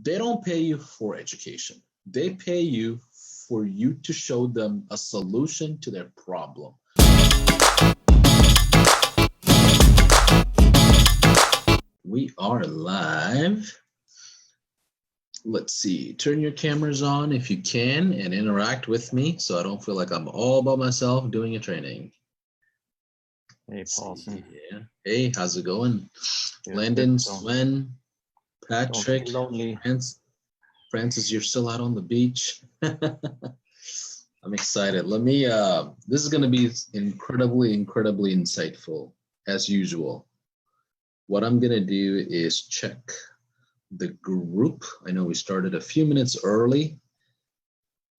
They don't pay you for education. They pay you for you to show them a solution to their problem. We are live. Let's see, turn your cameras on if you can and interact with me so I don't feel like I'm all by myself doing a training. Hey, Paulson. Yeah. Hey, how's it going? Good. Landon, Sven, Patrick, Don't be lonely. Francis, you're still out on the beach. I'm excited. This is going to be incredibly insightful as usual. What I'm going to do is check the group. I know we started a few minutes early.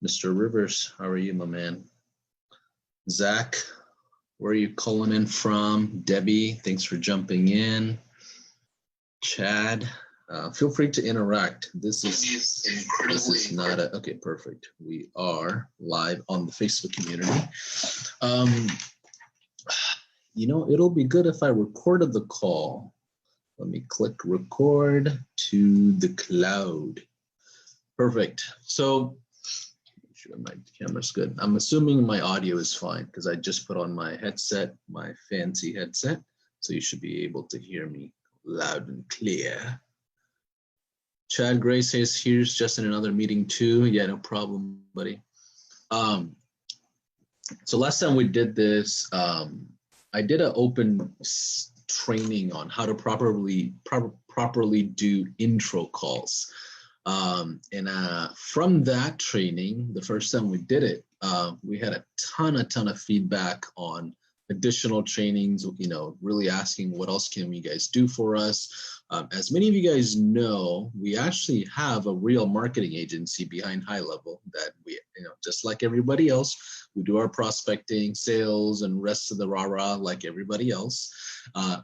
Mr. Rivers, how are you, my man? Zach, where are you calling in from? Debbie, thanks for jumping in. Chad, feel free to interact. This is not a, okay, perfect. We are live on the Facebook community. It'll be good if I recorded the call. Let me click record to the cloud. Perfect. So, make sure my camera's good. I'm assuming my audio is fine because I just put on my headset, my fancy headset. So you should be able to hear me loud and clear. Chad Gray says, here's just in another meeting too. Yeah, no problem, buddy. So last time we did this, I did an open training on how to properly do intro calls. From that training, the first time we did it, we had a ton of feedback on additional trainings, really asking what else can you guys do for us. As many of you guys know, we actually have a real marketing agency behind High Level that we, just like everybody else, we do our prospecting, sales, and rest of the rah-rah like everybody else.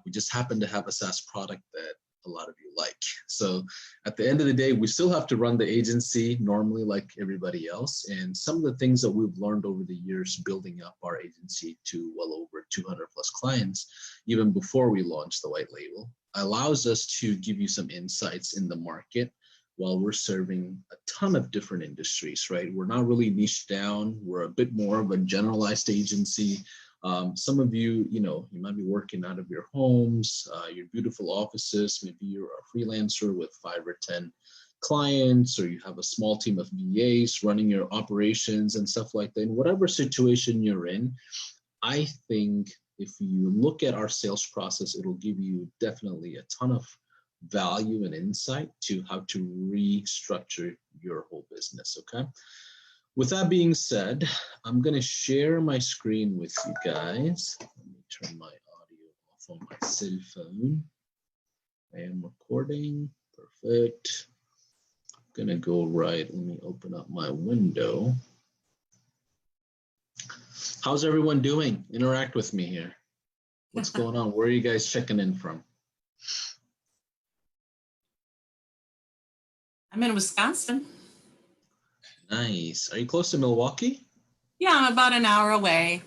We just happen to have a SaaS product that a lot of you like. So at the end of the day, we still have to run the agency normally like everybody else. And some of the things that we've learned over the years building up our agency to well over 200 plus clients, even before we launched the white label, allows us to give you some insights in the market while we're serving a ton of different industries, right? We're not really niched down. We're a bit more of a generalized agency. Some of you, you might be working out of your homes, your beautiful offices. Maybe you're a freelancer with 5 or 10 clients, or you have a small team of VAs running your operations and stuff like that. In whatever situation you're in, I think if you look at our sales process, it'll give you definitely a ton of value and insight to how to restructure your whole business, okay? With that being said, I'm going to share my screen with you guys. Let me turn my audio off on my cell phone. I am recording. Perfect. I'm going to go right. Let me open up my window. How's everyone doing? Interact with me here. What's going on? Where are you guys checking in from? I'm in Wisconsin. Nice. Are you close to Milwaukee? Yeah, I'm about an hour away.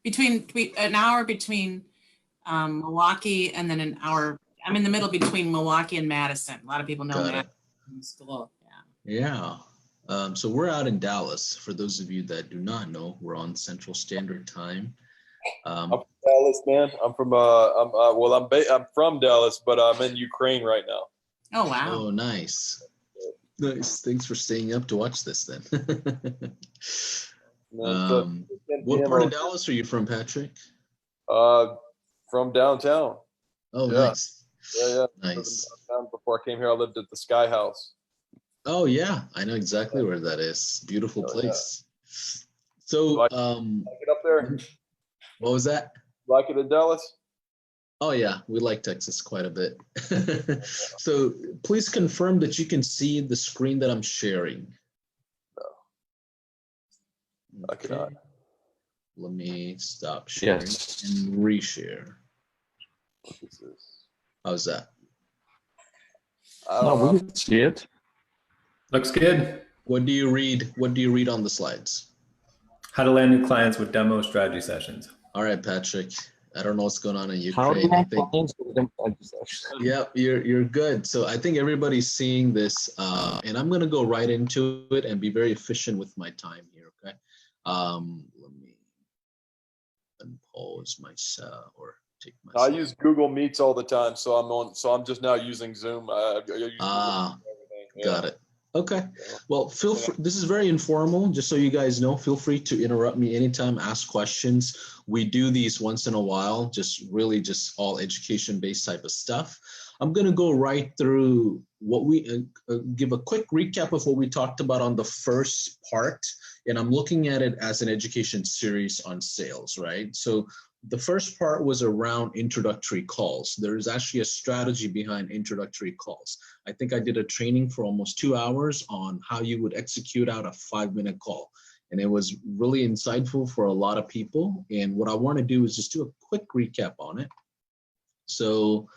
Between Milwaukee and then an hour. I'm in the middle between Milwaukee and Madison. A lot of people know Madison from school. Yeah. So we're out in Dallas. For those of you that do not know, we're on Central Standard Time. I'm from Dallas, man. I'm from I'm from Dallas, but I'm in Ukraine right now. Oh wow. Oh, nice. Nice. Thanks for staying up to watch this then. What part of Dallas are you from, Patrick? From downtown. Oh, yeah. Nice. Yeah. Nice. Before I came here, I lived at the Sky House. Oh, yeah. I know exactly where that is. Beautiful place. Yeah. So, like it up there? What was that? Like it in Dallas? Oh yeah, we like Texas quite a bit. So please confirm that you can see the screen that I'm sharing. No, I cannot. Let me stop sharing and reshare. What is this? How's that? No, we can see it. Looks good. What do you read? What do you read on the slides? How to land new clients with demo strategy sessions. All right, Patrick. I don't know what's going on in How do Ukraine. I my think, clients get in touch? yeah, you're good. So I think everybody's seeing this, and I'm gonna go right into it and be very efficient with my time here. Okay. Let me unpause myself or take I myself. use Google Meets all the time, so I'm just now using Zoom. I use Google Ah, Meet for everything. got it. Okay. Well, feel Yeah. free. This is very informal. Just so you guys know, feel free to interrupt me anytime, ask questions. We do these once in a while, just really just all education-based type of stuff. I'm going to go right through what we give a quick recap of what we talked about on the first part. And I'm looking at it as an education series on sales, right? So the first part was around introductory calls. There is actually a strategy behind introductory calls. I think I did a training for almost 2 hours on how you would execute out a 5-minute call. And it was really insightful for a lot of people. And what I want to do is just do a quick recap on it. So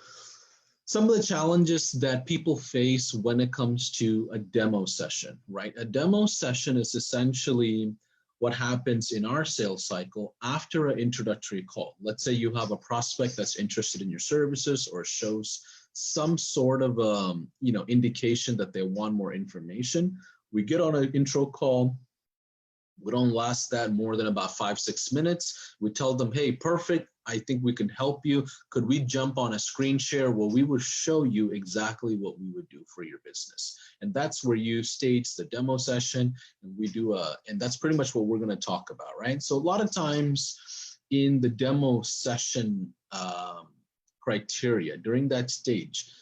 some of the challenges that people face when it comes to a demo session, right? A demo session is essentially what happens in our sales cycle after an introductory call. Let's say you have a prospect that's interested in your services or shows some sort of indication that they want more information. We get on an intro call. We don't last that more than about 5-6 minutes. We tell them, hey, perfect. I think we can help you. Could we jump on a screen share where we will show you exactly what we would do for your business? And that's where you stage the demo session, and we do and that's pretty much what we're going to talk about, right? So a lot of times in the demo session criteria during that stage,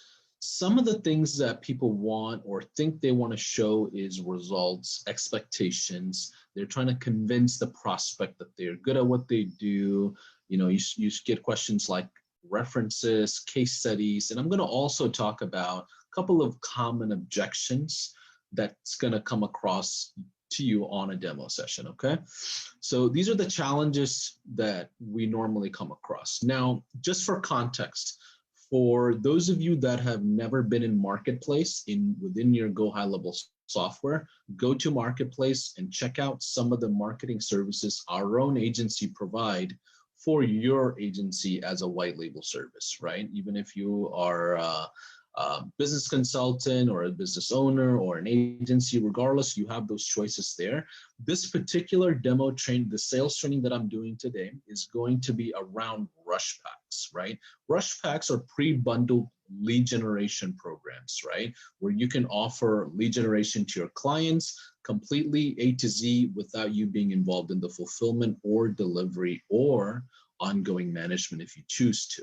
some of the things that people want or think they want to show is results, expectations. They're trying to convince the prospect that they're good at what they do. You know, you get questions like references, case studies, and I'm going to also talk about a couple of common objections that's going to come across to you on a demo session, okay? So these are the challenges that we normally come across. Now, just for context, for those of you that have never been in Marketplace within your Go High Level software, go to Marketplace and check out some of the marketing services our own agency provide for your agency as a white label service, right? Even if you are a business consultant or a business owner or an agency, regardless, you have those choices there. This particular demo training, the sales training that I'm doing today, is going to be around rush packs, right? Rush packs are pre-bundled lead generation programs, right? Where you can offer lead generation to your clients completely A to Z without you being involved in the fulfillment or delivery or ongoing management if you choose to.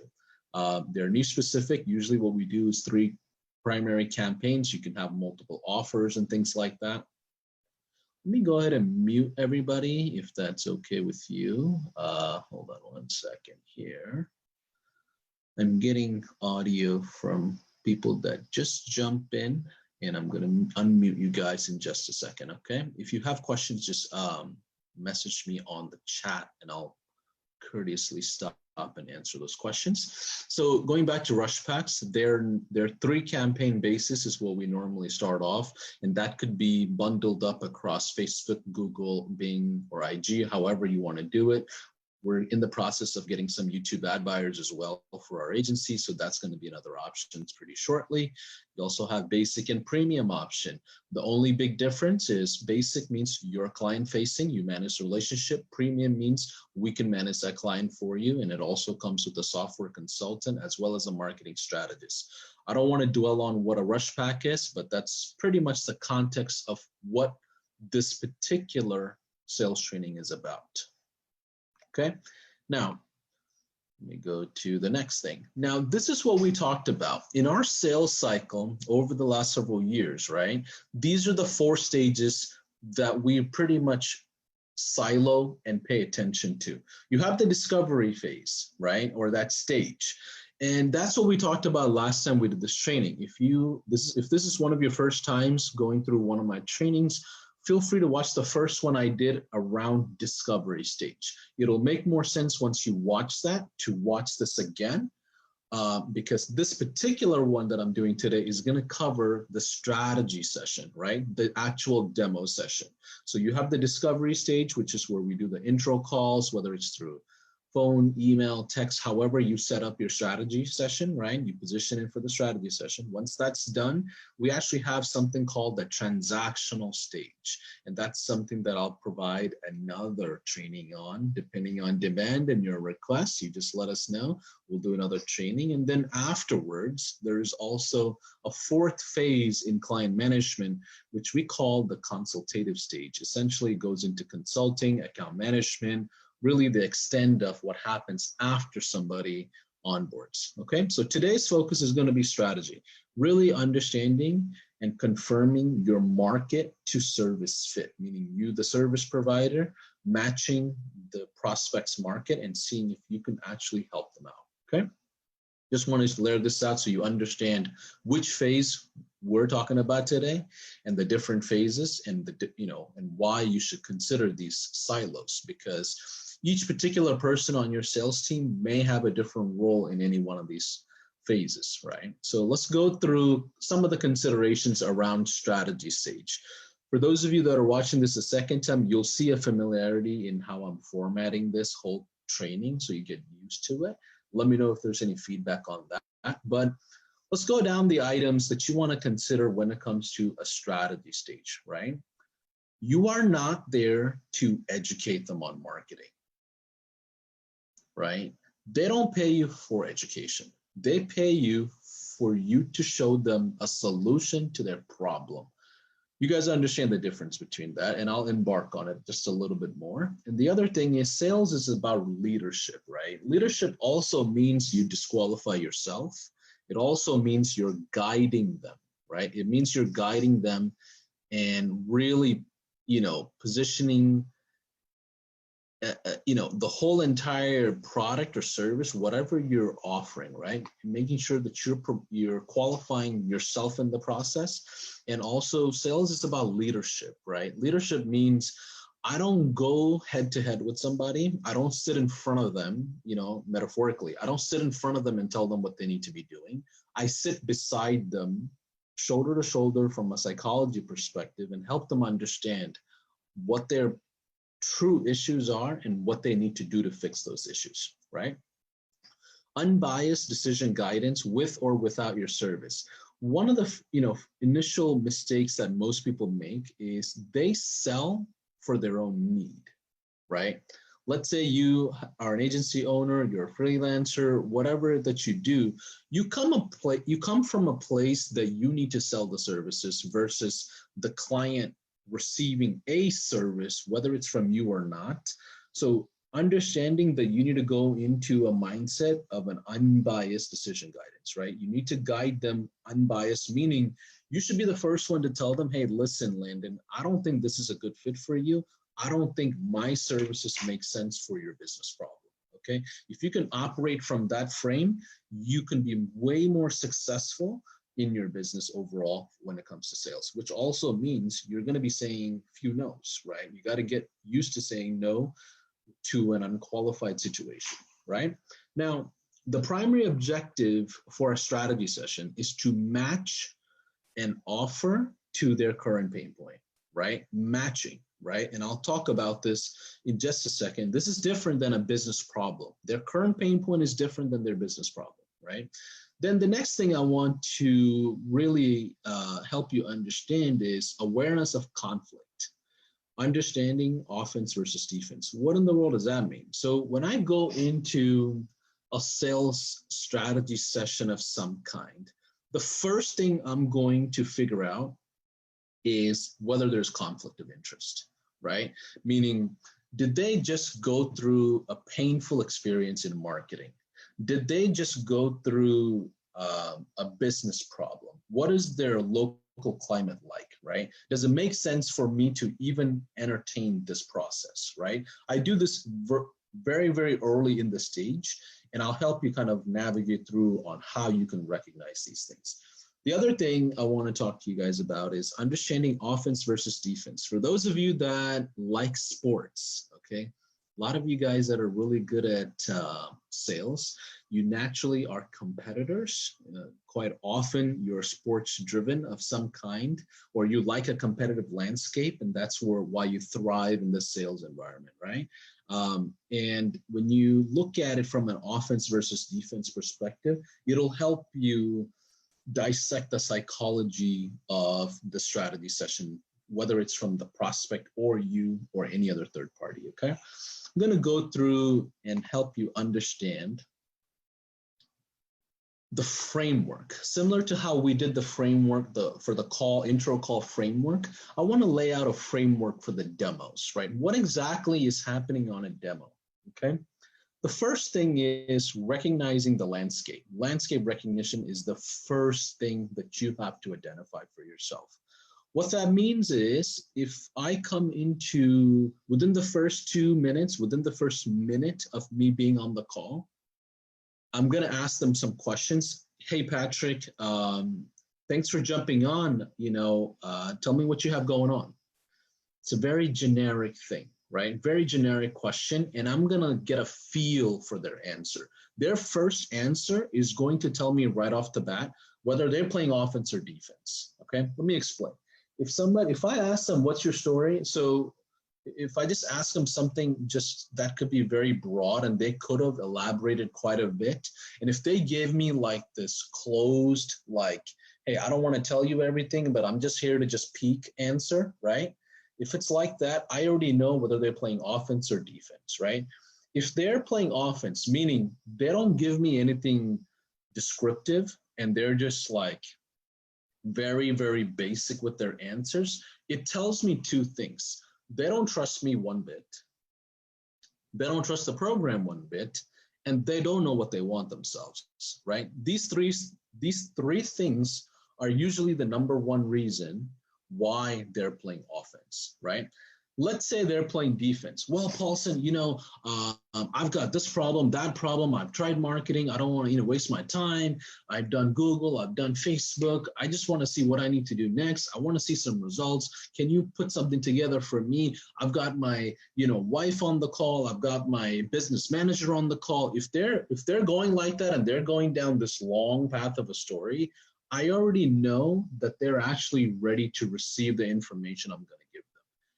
They're niche specific. Usually what we do is 3 primary campaigns. You can have multiple offers and things like that. Let me go ahead and mute everybody if that's okay with you. Hold on one second here. I'm getting audio from people that just jump in, and I'm going to unmute you guys in just a second, okay? If you have questions, just message me on the chat and I'll courteously stop and answer those questions. So going back to rush packs, their 3 campaign basis is what we normally start off, and that could be bundled up across Facebook, Google, Bing, or IG, however you want to do it. We're in the process of getting some YouTube ad buyers as well for our agency, so that's going to be another option pretty shortly. You also have basic and premium option. The only big difference is basic means you're client facing, you manage the relationship. Premium means we can manage that client for you, and it also comes with a software consultant as well as a marketing strategist. I don't want to dwell on what a rush pack is, but that's pretty much the context of what this particular sales training is about. Okay, now let me go to the next thing. Now, this is what we talked about in our sales cycle over the last several years, right? These are the 4 stages that we pretty much silo and pay attention to. You have the discovery phase, right? Or that stage. And that's what we talked about last time we did this training. If this is one of your first times going through one of my trainings, feel free to watch the first one I did around discovery stage. It'll make more sense once you watch that to watch this again, because this particular one that I'm doing today is going to cover the strategy session, right? The actual demo session. So you have the discovery stage, which is where we do the intro calls, whether it's through phone, email, text, however you set up your strategy session, right? You position it for the strategy session. Once that's done, we actually have something called the transactional stage. And that's something that I'll provide another training on, depending on demand and your requests. You just let us know. We'll do another training. And then afterwards, there's also a fourth phase in client management, which we call the consultative stage. Essentially, it goes into consulting, account management, really the extent of what happens after somebody onboards. Okay, so today's focus is going to be strategy, really understanding and confirming your market to service fit, meaning you, the service provider, matching the prospect's market and seeing if you can actually help them out. Okay, just wanted to layer this out so you understand which phase we're talking about today and the different phases and and why you should consider these silos, because each particular person on your sales team may have a different role in any one of these phases, right? So let's go through some of the considerations around strategy stage. For those of you that are watching this a second time, you'll see a familiarity in how I'm formatting this whole training so you get used to it. Let me know if there's any feedback on that. But let's go down the items that you want to consider when it comes to a strategy stage, right? You are not there to educate them on marketing, right? They don't pay you for education. They pay you for you to show them a solution to their problem. You guys understand the difference between that, and I'll embark on it just a little bit more. And the other thing is sales is about leadership, right? Leadership also means you disqualify yourself. It also means you're guiding them, right? It means you're guiding them and really, positioning the whole entire product or service, whatever you're offering, right? Making sure that you're qualifying yourself in the process. And also sales is about leadership, right? Leadership means I don't go head to head with somebody. I don't sit in front of them, metaphorically. I don't sit in front of them and tell them what they need to be doing. I sit beside them, shoulder to shoulder from a psychology perspective, and help them understand what their true issues are and what they need to do to fix those issues, right? Unbiased decision guidance with or without your service. One of the initial mistakes that most people make is they sell for their own need, right? Let's say you are an agency owner, you're a freelancer, whatever that you do, you come from a place that you need to sell the services versus the client receiving a service, whether it's from you or not. So understanding that you need to go into a mindset of an unbiased decision guidance, right? You need to guide them unbiased, meaning you should be the first one to tell them, hey, listen, Landon, I don't think this is a good fit for you. I don't think my services make sense for your business problem, okay? If you can operate from that frame, you can be way more successful in your business overall when it comes to sales, which also means you're going to be saying few no's, right? You got to get used to saying no to an unqualified situation, right? Now, the primary objective for a strategy session is to match an offer to their current pain point, right? Matching, right? And I'll talk about this in just a second. This is different than a business problem. Their current pain point is different than their business problem, right? Then the next thing I want to really help you understand is awareness of conflict, understanding offense versus defense. What in the world does that mean? So when I go into a sales strategy session of some kind, the first thing I'm going to figure out is whether there's conflict of interest, right? Meaning, did they just go through a painful experience in marketing? Did they just go through a business problem? What is their local climate like, right? Does it make sense for me to even entertain this process, right? I do this very, very early in the stage, and I'll help you kind of navigate through on how you can recognize these things. The other thing I want to talk to you guys about is understanding offense versus defense. For those of you that like sports, okay, A lot of you guys that are really good at sales, you naturally are competitors. Quite often you're sports driven of some kind, or you like a competitive landscape, and that's why you thrive in the sales environment, right? And when you look at it from an offense versus defense perspective, it'll help you dissect the psychology of the strategy session, whether it's from the prospect or you or any other third party, okay? I'm gonna go through and help you understand the framework. Similar to how we did the framework for the intro call framework, I wanna lay out a framework for the demos, right? What exactly is happening on a demo, okay? The first thing is recognizing the landscape. Landscape recognition is the first thing that you have to identify for yourself. What that means is if I come into, within the first 2 minutes, within the first minute of me being on the call, I'm gonna ask them some questions. Hey, Patrick, thanks for jumping on, tell me what you have going on. It's a very generic thing, right? Very generic question, and I'm gonna get a feel for their answer. Their first answer is going to tell me right off the bat whether they're playing offense or defense, okay? Let me explain. If I ask them, what's your story? So if I just ask them something just that could be very broad and they could have elaborated quite a bit. And if they gave me like this closed, like, hey, I don't want to tell you everything, but I'm just here to just peek answer, right? If it's like that, I already know whether they're playing offense or defense, right? If they're playing offense, meaning they don't give me anything descriptive and they're just like very, very basic with their answers, it tells me two things. They don't trust me one bit. They don't trust the program one bit, and they don't know what they want themselves, right? These three things are usually the number one reason why they're playing offense, right? Let's say they're playing defense. Well, Paulson, I've got this problem, that problem. I've tried marketing. I don't want to waste my time. I've done Google. I've done Facebook. I just want to see what I need to do next. I want to see some results. Can you put something together for me? I've got my wife on the call. I've got my business manager on the call. If they're going like that and they're going down this long path of a story, I already know that they're actually ready to receive the information I'm going to give them.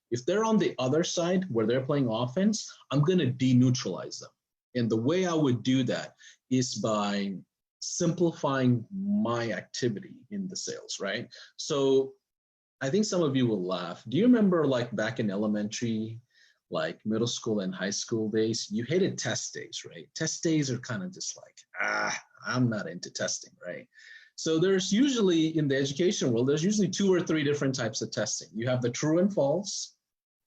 If they're on the other side where they're playing offense, I'm going to deneutralize them. And the way I would do that is by simplifying my activity in the sales, right? So I think some of you will laugh. Do you remember like back in elementary, like middle school and high school days, you hated test days, right? Test days are kind of just like, I'm not into testing, right? So there's usually, in the education world, there's usually 2 or 3 different types of testing. You have the true and false,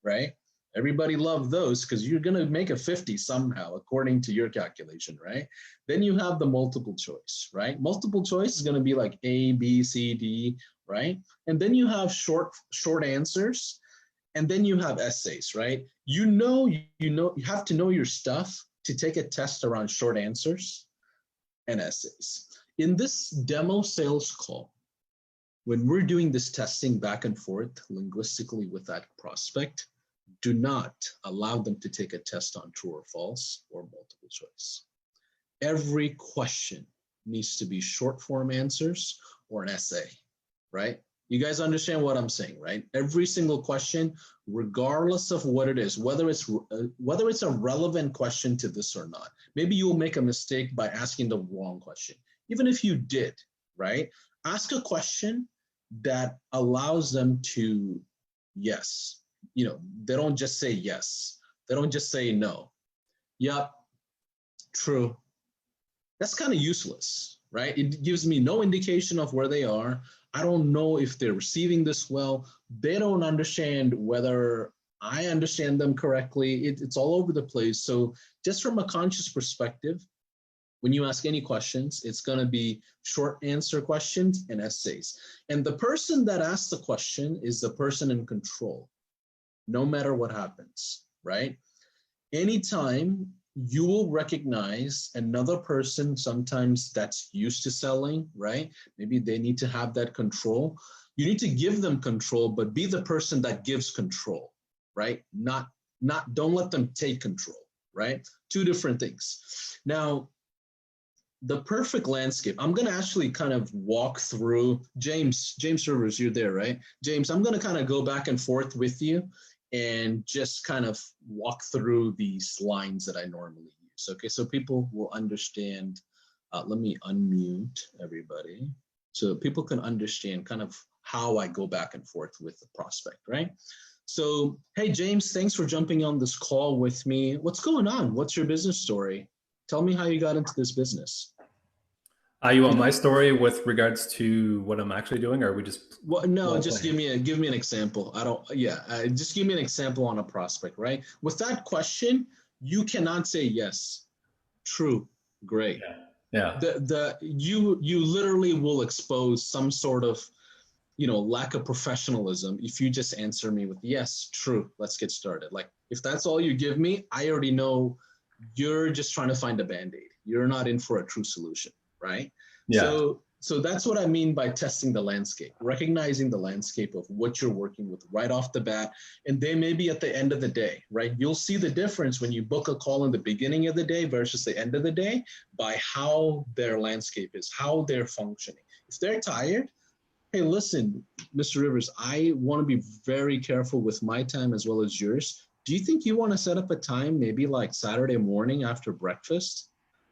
right? Everybody loves those because you're going to make a 50 somehow, according to your calculation, right? Then you have the multiple choice, right? Multiple choice is going to be like A, B, C, D, right? And then you have short answers, and then you have essays, right? You have to know your stuff to take a test around short answers and essays. In this demo sales call, when we're doing this testing back and forth linguistically with that prospect, do not allow them to take a test on true or false or multiple choice. Every question needs to be short form answers or an essay, right? You guys understand what I'm saying, right? Every single question, regardless of what it is, whether it's a relevant question to this or not. Maybe you'll make a mistake by asking the wrong question. Even if you did, right? Ask a question that allows them to yes. They don't just say yes. They don't just say no. Yep, true. That's kind of useless, right? It gives me no indication of where they are. I don't know if they're receiving this well. They don't understand whether I understand them correctly. It's all over the place. So just from a conscious perspective, when you ask any questions, it's going to be short answer questions and essays. And the person that asks the question is the person in control, no matter what happens, right? Anytime you will recognize another person, sometimes that's used to selling, right? Maybe they need to have that control. You need to give them control, but be the person that gives control, right? Don't let them take control. right? Two different things. Now, the perfect landscape, I'm going to actually kind of walk through. James Rivers, you're there, right? James, I'm going to kind of go back and forth with you and just kind of walk through these lines that I normally use. Okay, so people will understand. Let me unmute everybody so people can understand kind of how I go back and forth with the prospect, right? So, hey, James, thanks for jumping on this call with me. What's going on? What's your business story? Tell me how you got into this business. You want my story with regards to what I'm actually doing, or are we just? Well, no, just give me an example. Just give me an example on a prospect, right? With that question, you cannot say yes, true, great. Yeah. You literally will expose some sort of, lack of professionalism if you just answer me with yes, true, let's get started. Like, if that's all you give me, I already know you're just trying to find a Band-Aid. You're not in for a true solution, right? Yeah. So that's what I mean by testing the landscape, recognizing the landscape of what you're working with right off the bat. And then maybe at the end of the day, right? You'll see the difference when you book a call in the beginning of the day versus the end of the day by how their landscape is, how they're functioning. If they're tired, hey, listen, Mr. Rivers, I want to be very careful with my time as well as yours. Do you think you want to set up a time, maybe like Saturday morning after breakfast,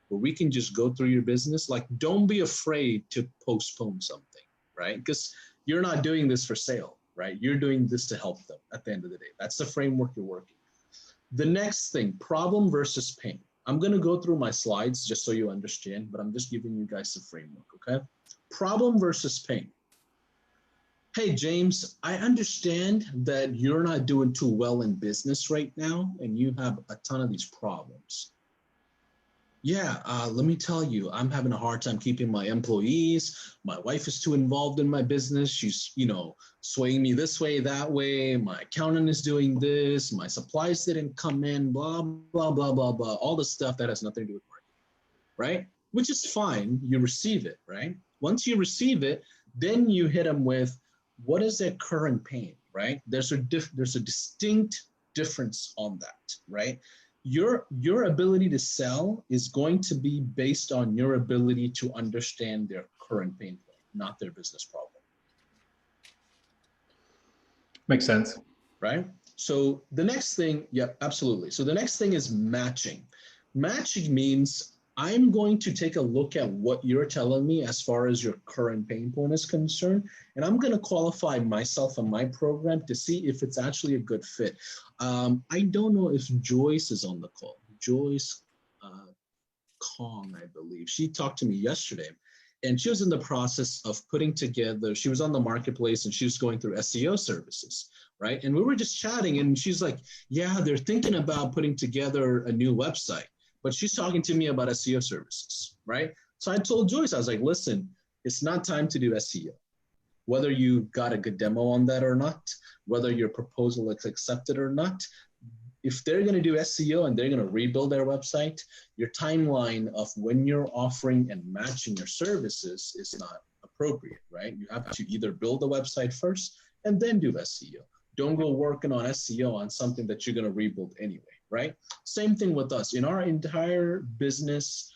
where we can just go through your business? Like, don't be afraid to postpone something, right? Because you're not doing this for sale, right? You're doing this to help them at the end of the day. That's the framework you're working. The next thing, problem versus pain. I'm going to go through my slides just so you understand, but I'm just giving you guys the framework, okay? Problem versus pain. Hey, James, I understand that you're not doing too well in business right now, and you have a ton of these problems. Yeah, let me tell you, I'm having a hard time keeping my employees. My wife is too involved in my business. She's, swaying me this way, that way. My accountant is doing this. My supplies didn't come in, blah, blah, blah, blah, blah. All the stuff that has nothing to do with marketing, right? Which is fine. You receive it, right? Once you receive it, then you hit them with, what is their current pain, right? There's a distinct difference on that, right? Your ability to sell is going to be based on your ability to understand their current pain point, not their business problem. Makes sense. Right? So the next thing, yeah, absolutely. So the next thing is matching. Matching means I'm going to take a look at what you're telling me as far as your current pain point is concerned, and I'm going to qualify myself and my program to see if it's actually a good fit. I don't know if Joyce is on the call. Joyce Kong, I believe. She talked to me yesterday, and she was in the process of putting together, she was on the marketplace and she was going through SEO services, right? And we were just chatting, and she's like, yeah, they're thinking about putting together a new website. But she's talking to me about SEO services, right? So I told Joyce, I was like, listen, it's not time to do SEO. Whether you got a good demo on that or not, whether your proposal is accepted or not, if they're going to do SEO and they're going to rebuild their website, your timeline of when you're offering and matching your services is not appropriate, right? You have to either build the website first and then do SEO. Don't go working on SEO on something that you're going to rebuild anyway, right? Same thing with us. In our entire business,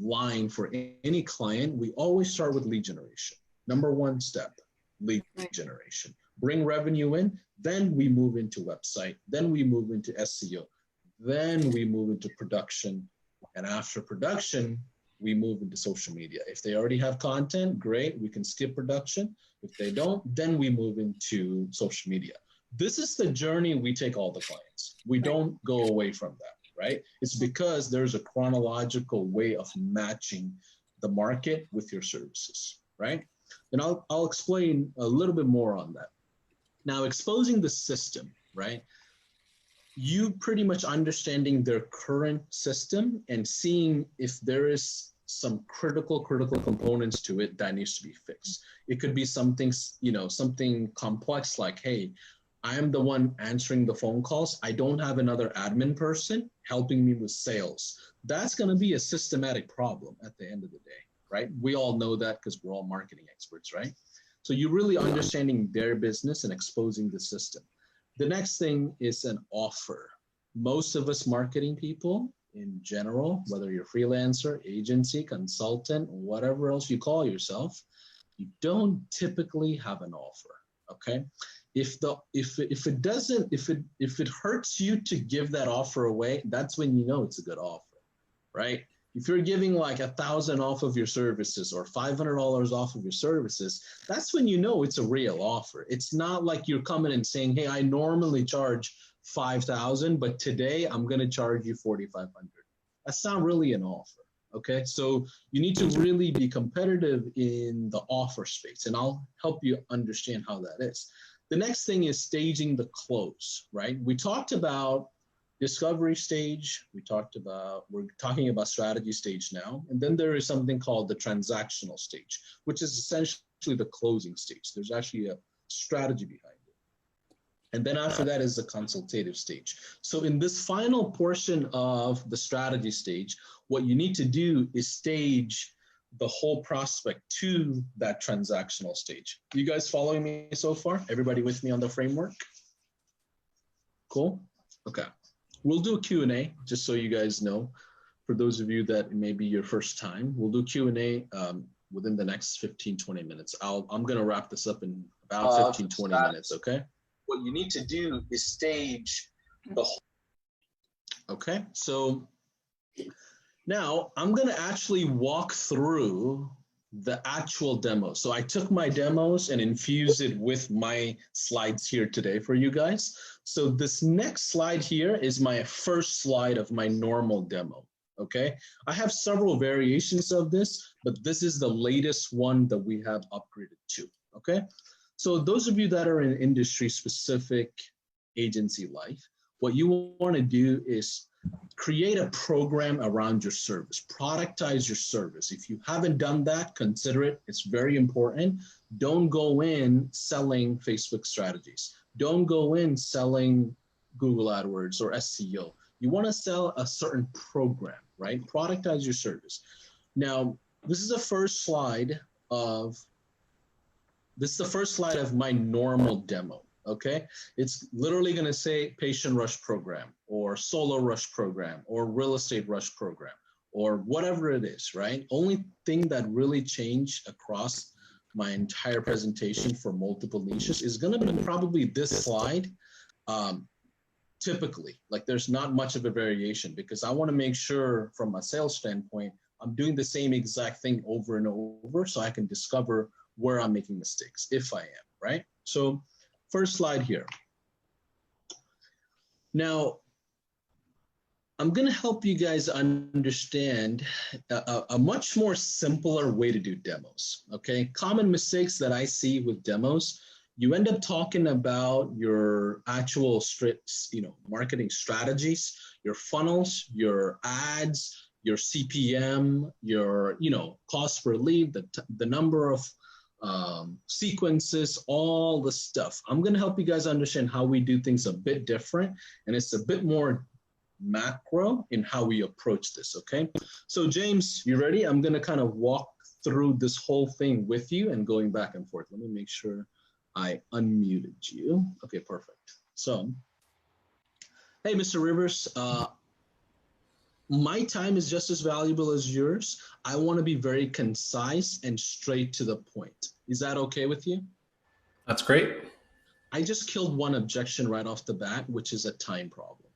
line for any client, we always start with lead generation. Number one step, lead generation. Bring revenue in, then we move into website, then we move into SEO, then we move into production, and after production, we move into social media. If they already have content, great, we can skip production. If they don't, then we move into social media. This is the journey we take all the clients. We don't go away from that, right? It's because there's a chronological way of matching the market with your services, right? And I'll explain a little bit more on that. Now, exposing the system, right? You pretty much understanding their current system and seeing if there is some critical components to it that needs to be fixed. It could be something, something complex like, hey, I am the one answering the phone calls. I don't have another admin person helping me with sales. That's going to be a systematic problem at the end of the day, right? We all know that because we're all marketing experts, right? So you're really understanding their business and exposing the system. The next thing is an offer. most of us marketing people in general, whether you're freelancer, agency, consultant, whatever else you call yourself, you don't typically have an offer. Okay, if it hurts you to give that offer away, that's when you know it's a good offer, right? If you're giving like 1,000 off of your services or $500 off of your services, that's when you know it's a real offer. It's not like you're coming and saying, hey, I normally charge 5,000, but today I'm going to charge you 4,500. That's not really an offer. Okay, so you need to really be competitive in the offer space, and I'll help you understand how that is. The next thing is staging the close, right? We talked about discovery stage. We're talking about strategy stage now. And then there is something called the transactional stage, which is essentially the closing stage. There's actually a strategy behind it. And then after that is the consultative stage. So in this final portion of the strategy stage, what you need to do is stage the whole prospect to that transactional stage. You guys following me so far? Everybody with me on the framework? Cool? Okay. We'll do a Q&A just so you guys know. For those of you that it may be your first time, we'll do Q&A within the next 15, 20 minutes. I'm going to wrap this up in about 15, 20 minutes, okay? What you need to do is stage the whole. Okay, so now I'm going to actually walk through the actual demo. So I took my demos and infused it with my slides here today for you guys. So this next slide here is my first slide of my normal demo. Okay, I have several variations of this, but this is the latest one that we have upgraded to. Okay, so those of you that are in industry specific agency life, what you want to do is create a program around your service, productize your service. If you haven't done that, consider it. It's very important. Don't go in selling Facebook strategies. Don't go in selling Google AdWords or SEO. You want to sell a certain program, right? Productize your service. Now, this is the first slide of my normal demo. Okay, it's literally going to say patient rush program or solo rush program or real estate rush program or whatever it is, right? Only thing that really changed across my entire presentation for multiple niches is going to be probably this slide. Typically, like there's not much of a variation because I want to make sure from a sales standpoint, I'm doing the same exact thing over and over so I can discover where I'm making mistakes, if I am, right? So first slide here. Now, I'm going to help you guys understand a much more simpler way to do demos, okay? Common mistakes that I see with demos, you end up talking about your actual marketing strategies, your funnels, your ads, your CPM, your cost per lead, the number of sequences, all the stuff. I'm going to help you guys understand how we do things a bit different, and it's a bit more macro in how we approach this, okay? So James, you ready? I'm going to kind of walk through this whole thing with you and going back and forth. Let me make sure I unmuted you. Okay, perfect. So, hey, Mr. Rivers, my time is just as valuable as yours. I want to be very concise and straight to the point. Is that okay with you? That's great. I just killed one objection right off the bat, which is a time problem,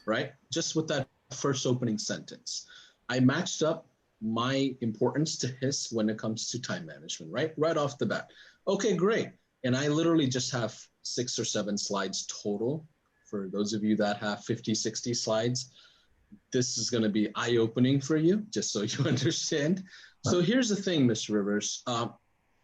right? Just with that first opening sentence. I matched up my importance to his when it comes to time management, right off the bat. Okay, great. And I literally just have 6 or 7 slides total. For those of you that have 50, 60 slides, this is going to be eye-opening for you, just so you understand. So here's the thing, Mr. Rivers.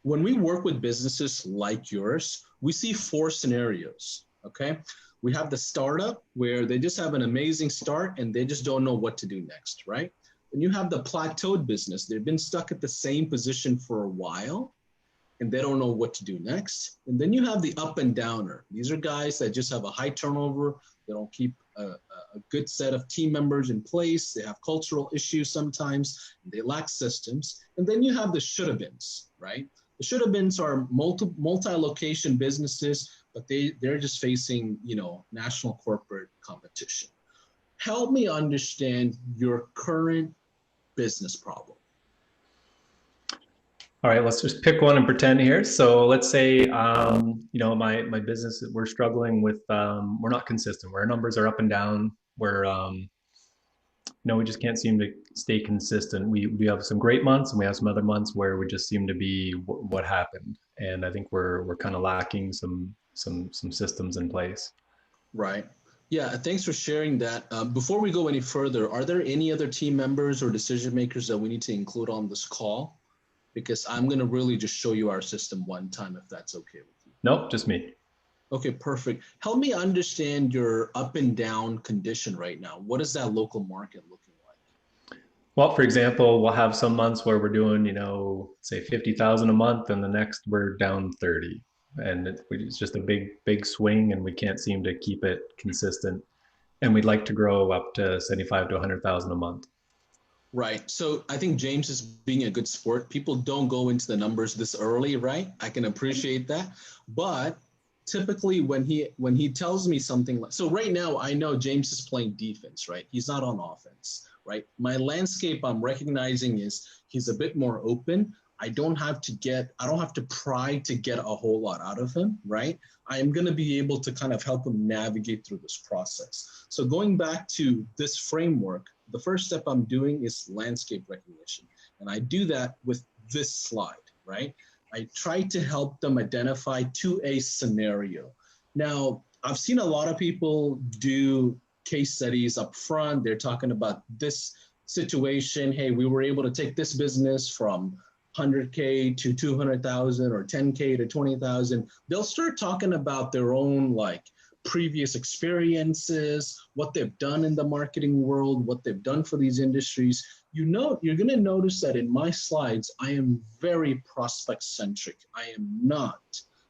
When we work with businesses like yours, we see 4 scenarios, okay? We have the startup where they just have an amazing start and they just don't know what to do next, right? And you have the plateaued business. They've been stuck at the same position for a while and they don't know what to do next. And then you have the up and downer. These are guys that just have a high turnover. They don't keep a good set of team members in place. They have cultural issues sometimes. And they lack systems. And then you have the should-have-beens, right? It should have been sort of multi-location businesses, but they're just facing, you know, national corporate competition. Help me understand your current business problem. All right, let's just pick one and pretend here. So let's say, you know, my business, we're struggling with, we're not consistent. Our numbers are up and down. We're, you know, we just can't seem to stay consistent. We have some great months and we have some other months where we just seem to be what happened. And I think we're kind of lacking some systems in place. Right. Yeah, thanks for sharing that. Before we go any further, are there any other team members or decision makers that we need to include on this call? Because I'm going to really just show you our system one time, if that's okay with you. Nope, just me. Okay, perfect. Help me understand your up and down condition right now. What is that local market looking like? Well, for example, we'll have some months where we're doing, you know, say 50,000 a month, and the next we're down 30. And it's just a big swing, and we can't seem to keep it consistent. And we'd like to grow up to 75 to 100,000 a month. Right. So I think James is being a good sport. People don't go into the numbers this early, right? I can appreciate that. But typically when he tells me something like, so right now I know James is playing defense, right? He's not on offense, right? My landscape I'm recognizing is he's a bit more open. I don't have to pry to get a whole lot out of him, right? I am going to be able to kind of help him navigate through this process. So going back to this framework, the first step I'm doing is landscape recognition. And I do that with this slide, right? I try to help them identify to a scenario. Now, I've seen a lot of people do case studies up front. They're talking about this situation. Hey, we were able to take this business from 100K to 200,000 or 10K to 20,000. They'll start talking about their own like previous experiences, what they've done in the marketing world, what they've done for these industries. You know, you're going to notice that in my slides, I am very prospect centric. I am not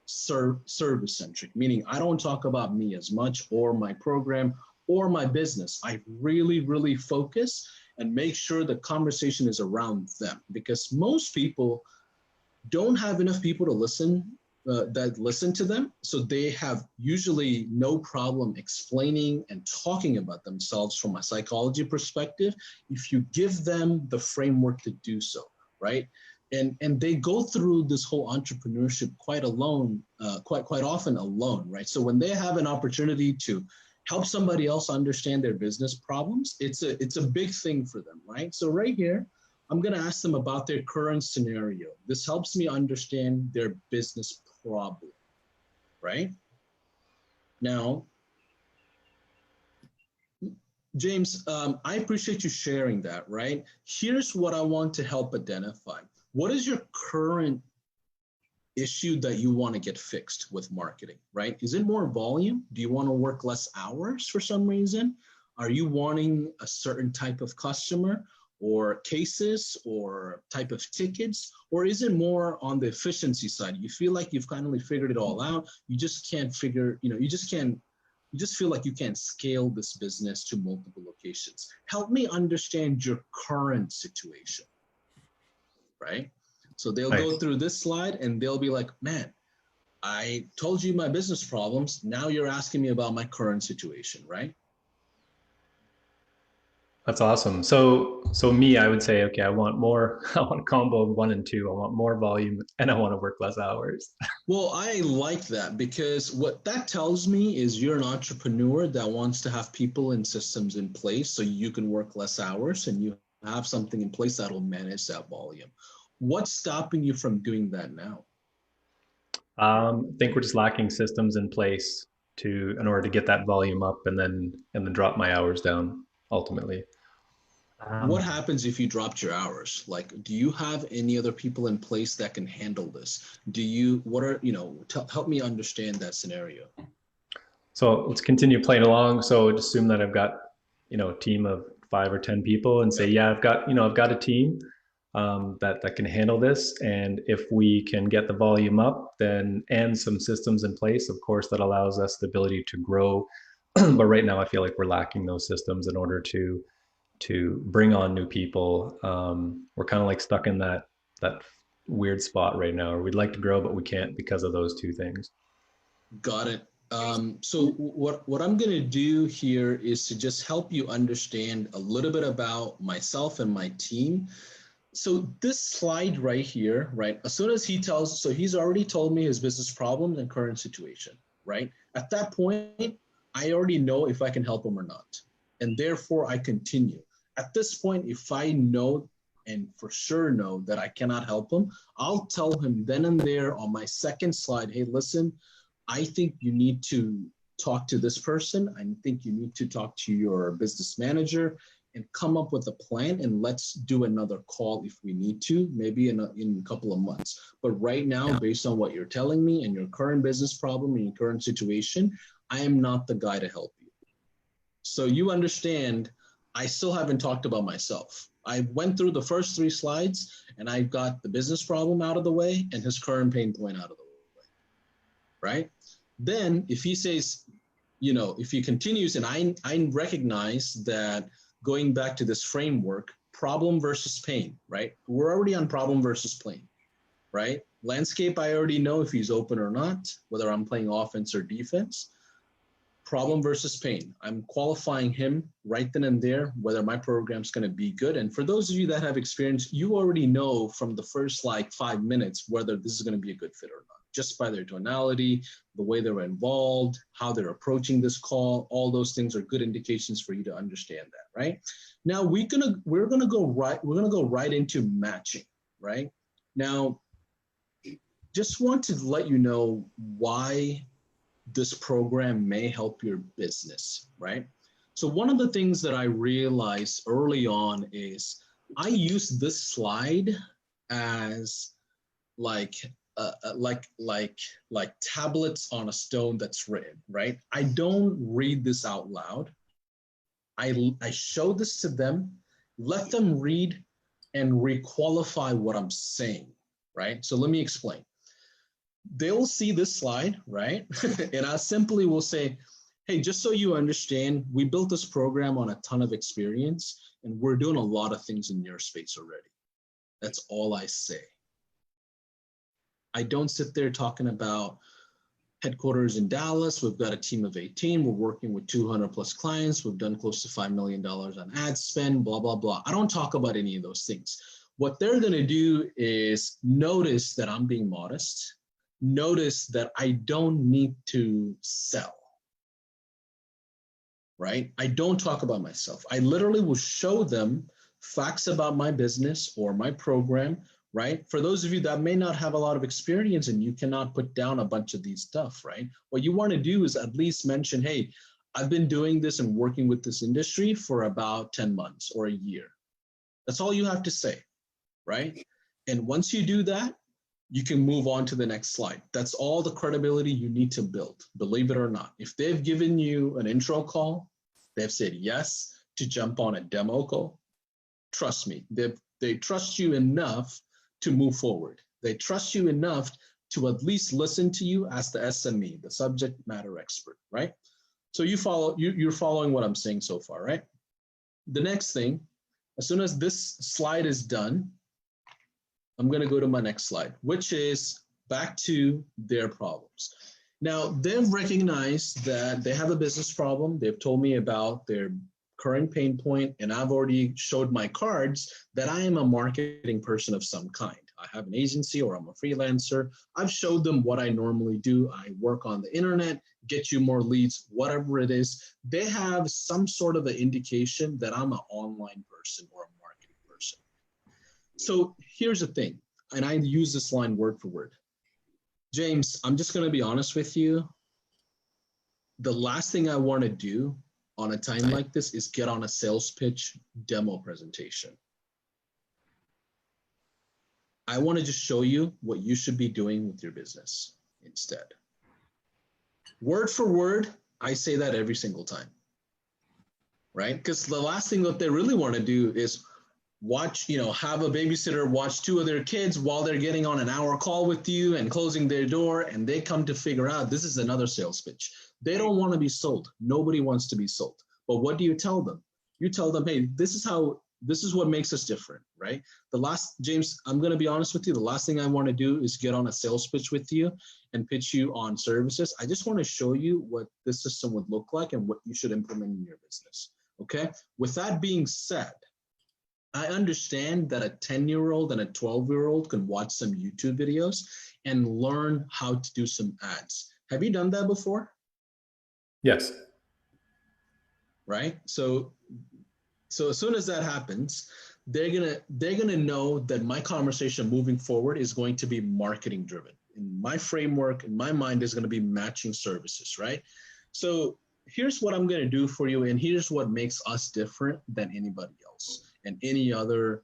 service centric, meaning I don't talk about me as much or my program or my business. I really focus and make sure the conversation is around them, because most people don't have enough people to listen that listen to them. So they have usually no problem explaining and talking about themselves from a psychology perspective if you give them the framework to do so, right? And they go through this whole entrepreneurship quite alone, quite often alone, right? So when they have an opportunity to help somebody else understand their business problems, it's a big thing for them, right? So right here, I'm gonna ask them about their current scenario. This helps me understand their business problem, right? Now, James, I appreciate you sharing that, right? Here's what I want to help identify. What is your current issue that you want to get fixed with marketing, right? Is it more volume? Do you want to work less hours for some reason? Are you wanting a certain type of customer or cases or type of tickets? Or is it more on the efficiency side? You feel like you've finally figured it all out. You just can't figure, you just feel like you can't scale this business to multiple locations. Help me understand your current situation, right? So they'll go through this slide and they'll be like, man, I told you my business problems. Now you're asking me about my current situation, right? That's awesome. So me, I would say, okay, I want a combo of 1 and 2. I want more volume and I want to work less hours. Well, I like that, because what that tells me is you're an entrepreneur that wants to have people and systems in place so you can work less hours and you have something in place that'll manage that volume. What's stopping you from doing that now? I think we're just lacking systems in place in order to get that volume up and then drop my hours down ultimately. What happens if you dropped your hours? Like, do you have any other people in place that can handle this? Help me understand that scenario. So let's continue playing along. So just assume that I've got, a team of 5 or 10 people and say, yeah, I've got a team that can handle this. And if we can get the volume up and some systems in place, of course, that allows us the ability to grow. But right now I feel like we're lacking those systems in order to bring on new people. We're kind of like stuck in that weird spot right now, or we'd like to grow, but we can't because of those two things. Got it. So what I'm going to do here is to just help you understand a little bit about myself and my team. So this slide right here, right? As soon as he tells, so he's already told me his business problems and current situation, right? At that point, I already know if I can help him or not. And therefore I continue. At this point, if I know and for sure know that I cannot help him, I'll tell him then and there on my second slide, hey, listen, I think you need to talk to this person. I think you need to talk to your business manager and come up with a plan, and let's do another call if we need to, maybe in a couple of months. But right now, based on what you're telling me and your current business problem and your current situation, I am not the guy to help you. So you understand, I still haven't talked about myself. I went through the first 3 slides and I got the business problem out of the way and his current pain point out of the way, right? Then if he says, you know, if he continues, and I recognize that going back to this framework, problem versus pain, right? We're already on problem versus pain, right? Landscape, I already know if he's open or not, whether I'm playing offense or defense. Problem versus pain. I'm qualifying him right then and there, whether my program's going to be good. And for those of you that have experience, you already know from the first like 5 minutes whether this is going to be a good fit or not, just by their tonality, the way they're involved, how they're approaching this call. All those things are good indications for you to understand that, right? Now we're gonna go right into matching, right? Now, just want to let you know why this program may help your business, right? So one of the things that I realized early on is I use this slide as like tablets on a stone that's written, right? I don't read this out loud. I show this to them, let them read and requalify what I'm saying, right? So let me explain. They'll see this slide, right? And I simply will say, hey, just so you understand, we built this program on a ton of experience and we're doing a lot of things in your space already. That's all I say. I don't sit there talking about headquarters in Dallas. We've got a team of 18. We're working with 200 plus clients. We've done close to $5 million on ad spend, blah, blah, blah. I don't talk about any of those things. What they're going to do is notice that I'm being modest. Notice that I don't need to sell, right? I don't talk about myself. I literally will show them facts about my business or my program, right? For those of you that may not have a lot of experience and you cannot put down a bunch of these stuff, right? What you want to do is at least mention, hey, I've been doing this and working with this industry for about 10 months or a year. That's all you have to say, right? And once you do that, you can move on to the next slide. That's all the credibility you need to build, believe it or not. If they've given you an intro call, they've said yes to jump on a demo call, trust me, they trust you enough to move forward. They trust you enough to at least listen to you as the SME, the subject matter expert, right? So you're following what I'm saying so far, right? The next thing, as soon as this slide is done, I'm going to go to my next slide, which is back to their problems. Now, they've recognized that they have a business problem. They've told me about their current pain point, and I've already showed my cards that I am a marketing person of some kind. I have an agency or I'm a freelancer. I've showed them what I normally do. I work on the internet, get you more leads, whatever it is. They have some sort of an indication that I'm an online person or a marketing person. So here's the thing, and I use this line word for word. James, I'm just going to be honest with you. The last thing I want to do on a time like this is get on a sales pitch demo presentation. I want to just show you what you should be doing with your business instead. Word for word, I say that every single time, right? Because the last thing that they really want to do is watch, have a babysitter watch 2 of their kids while they're getting on an hour call with you and closing their door, and they come to figure out this is another sales pitch. They don't want to be sold. Nobody wants to be sold. But what do you tell them? You tell them, hey, this is how This is what makes us different, right? James, I'm going to be honest with you. The last thing I want to do is get on a sales pitch with you and pitch you on services. I just want to show you what this system would look like and what you should implement in your business. Okay. With that being said, I understand that a 10-year-old and a 12-year-old can watch some YouTube videos and learn how to do some ads. Have you done that before? Yes. Right. So as soon as that happens, they're gonna know that my conversation moving forward is going to be marketing driven. In my framework, in my mind, is going to be matching services, right? So here's what I'm going to do for you, and here's what makes us different than anybody else and any other,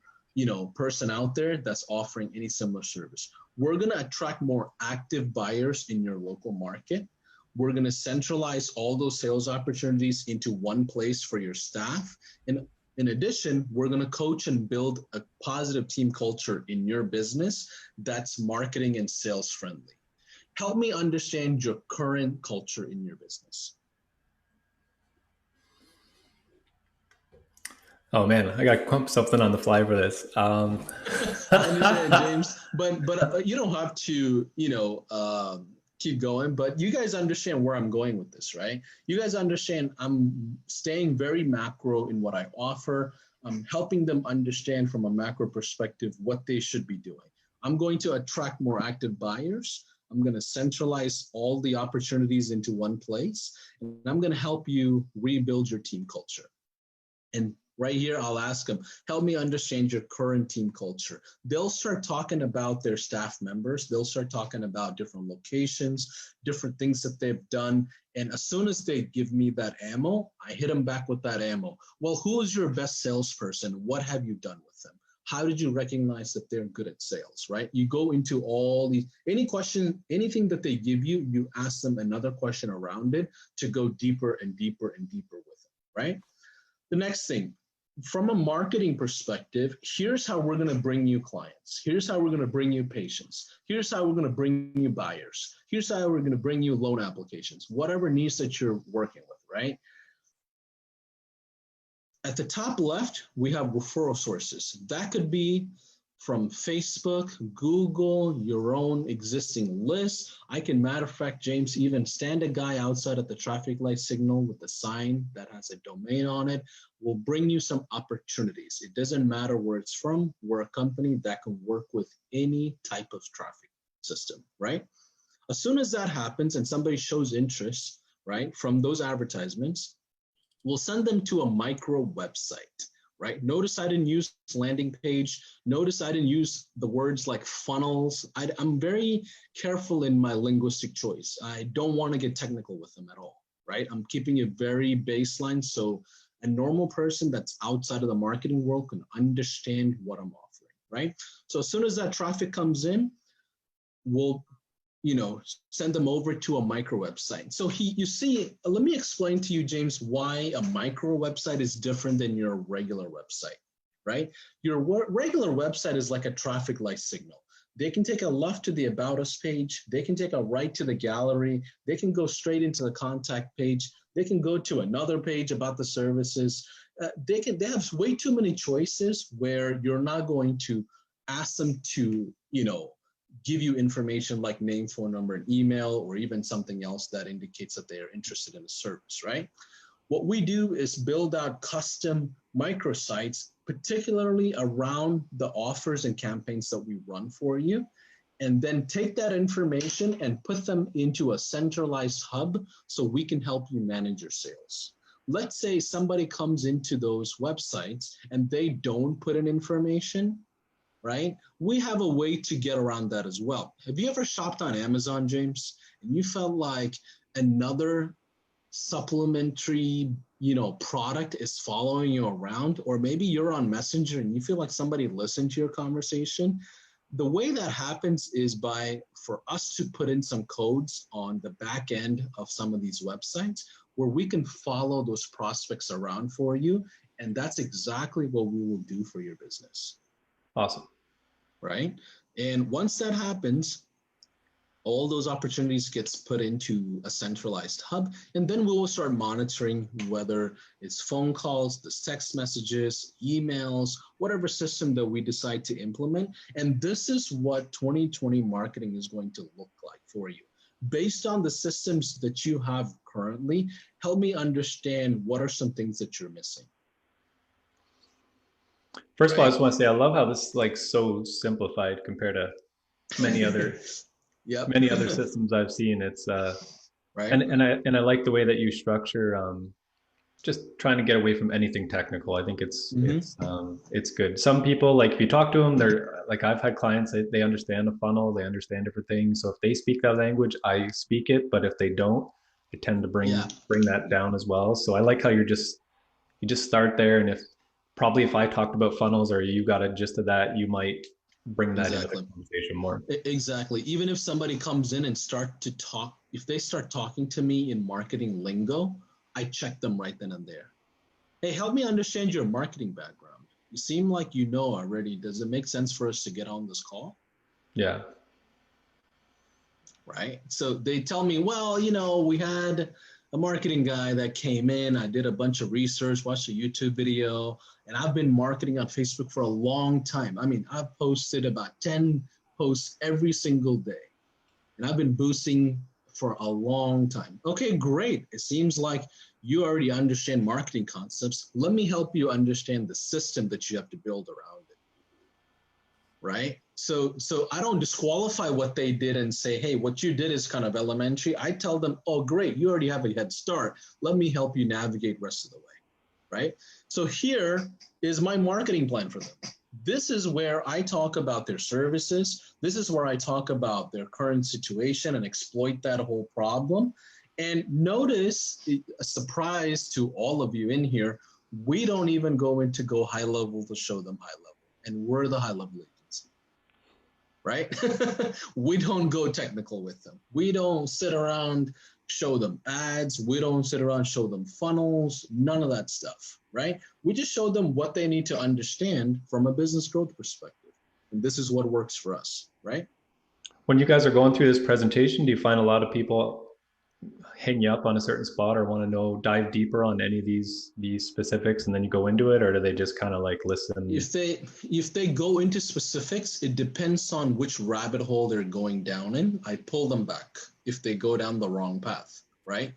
person out there that's offering any similar service. We're going to attract more active buyers in your local market. We're going to centralize all those sales opportunities into one place for your staff. And in addition, we're going to coach and build a positive team culture in your business that's marketing and sales friendly. Help me understand your current culture in your business. Oh man, I got something on the fly for this. I understand, James, but you don't have to, keep going. But you guys understand where I'm going with this, right? You guys understand I'm staying very macro in what I offer. I'm helping them understand from a macro perspective what they should be doing. I'm going to attract more active buyers. I'm going to centralize all the opportunities into one place, and I'm going to help you rebuild your team culture. And right here, I'll ask them, help me understand your current team culture. They'll start talking about their staff members. They'll start talking about different locations, different things that they've done. And as soon as they give me that ammo, I hit them back with that ammo. Well, who is your best salesperson? What have you done with them? How did you recognize that they're good at sales, right? You go into all these, any question, anything that they give you, you ask them another question around it to go deeper and deeper and deeper with them, right? The next thing, from a marketing perspective, here's how we're going to bring you clients. Here's how we're going to bring you patients. Here's how we're going to bring you buyers. Here's how we're going to bring you loan applications, whatever needs that you're working with, right? At the top left, we have referral sources. That could be from Facebook, Google, your own existing list. I can, matter of fact, James, even stand a guy outside at the traffic light signal with a sign that has a domain on it. Will bring you some opportunities. It doesn't matter where it's from. We're a company that can work with any type of traffic system, right? As soon as that happens and somebody shows interest, right, from those advertisements, we'll send them to a micro website, right? Notice I didn't use landing page. Notice I didn't use the words like funnels. I'm very careful in my linguistic choice. I don't want to get technical with them at all, right? I'm keeping it very baseline so a normal person that's outside of the marketing world can understand what I'm offering, right? So as soon as that traffic comes in, we'll send them over to a micro website. So you see, let me explain to you, James, why a micro website is different than your regular website, right? Your regular website is like a traffic light signal. They can take a left to the About Us page. They can take a right to the gallery. They can go straight into the contact page. They can go to another page about the services. They have way too many choices where you're not going to ask them to, give you information like name, phone number, and email, or even something else that indicates that they are interested in a service, right? What we do is build out custom microsites, particularly around the offers and campaigns that we run for you, and then take that information and put them into a centralized hub so we can help you manage your sales. Let's say somebody comes into those websites and they don't put in information, right? We have a way to get around that as well. Have you ever shopped on Amazon, James, and you felt like another supplementary, product is following you around? Or maybe you're on Messenger and you feel like somebody listened to your conversation. The way that happens is for us to put in some codes on the back end of some of these websites where we can follow those prospects around for you. And that's exactly what we will do for your business. Awesome. Right? And once that happens, All those opportunities gets put into a centralized hub, and then we will start monitoring whether it's phone calls, the text messages, emails, whatever system that we decide to implement. And this is what 2020 marketing is going to look like for you. Based on the systems that you have currently, help me understand what are some things that you're missing. First of all, I just want to say I love how this is like so simplified compared to many other Yep. many other systems I've seen. It's right. And I like the way that you structure just trying to get away from anything technical. I think it's good. Some people, like if you talk to them, they're like, I've had clients, they understand the funnel, they understand different things. So if they speak that language, I speak it. But if they don't, I tend to bring that down as well. So I like how you just start there. And if I talked about funnels or you got a gist of that, you might bring that into the conversation more. Exactly. Even if somebody comes in and if they start talking to me in marketing lingo, I check them right then and there. Hey, help me understand your marketing background. You seem like you know already. Does it make sense for us to get on this call? Yeah. Right. So they tell me, well, we had a marketing guy that came in. I did a bunch of research, watched a YouTube video, and I've been marketing on Facebook for a long time. I mean, I've posted about 10 posts every single day, and I've been boosting for a long time. Okay, great. It seems like you already understand marketing concepts. Let me help you understand the system that you have to build around it. Right? So I don't disqualify what they did and say, hey, what you did is kind of elementary. I tell them, oh, great, you already have a head start. Let me help you navigate the rest of the way, right? So here is my marketing plan for them. This is where I talk about their services. This is where I talk about their current situation and exploit that whole problem. And notice, a surprise to all of you in here, we don't even go high level to show them high level. And we're the high level agency. Right? We don't go technical with them. We don't sit around, show them ads. We don't sit around, show them funnels, none of that stuff, right? We just show them what they need to understand from a business growth perspective. And this is what works for us, right? When you guys are going through this presentation, do you find a lot of people hang you up on a certain spot or want to dive deeper on any of these specifics and then you go into it, or do they just kind of like listen? If they go into specifics, it depends on which rabbit hole they're going down in. I pull them back if they go down the wrong path, right?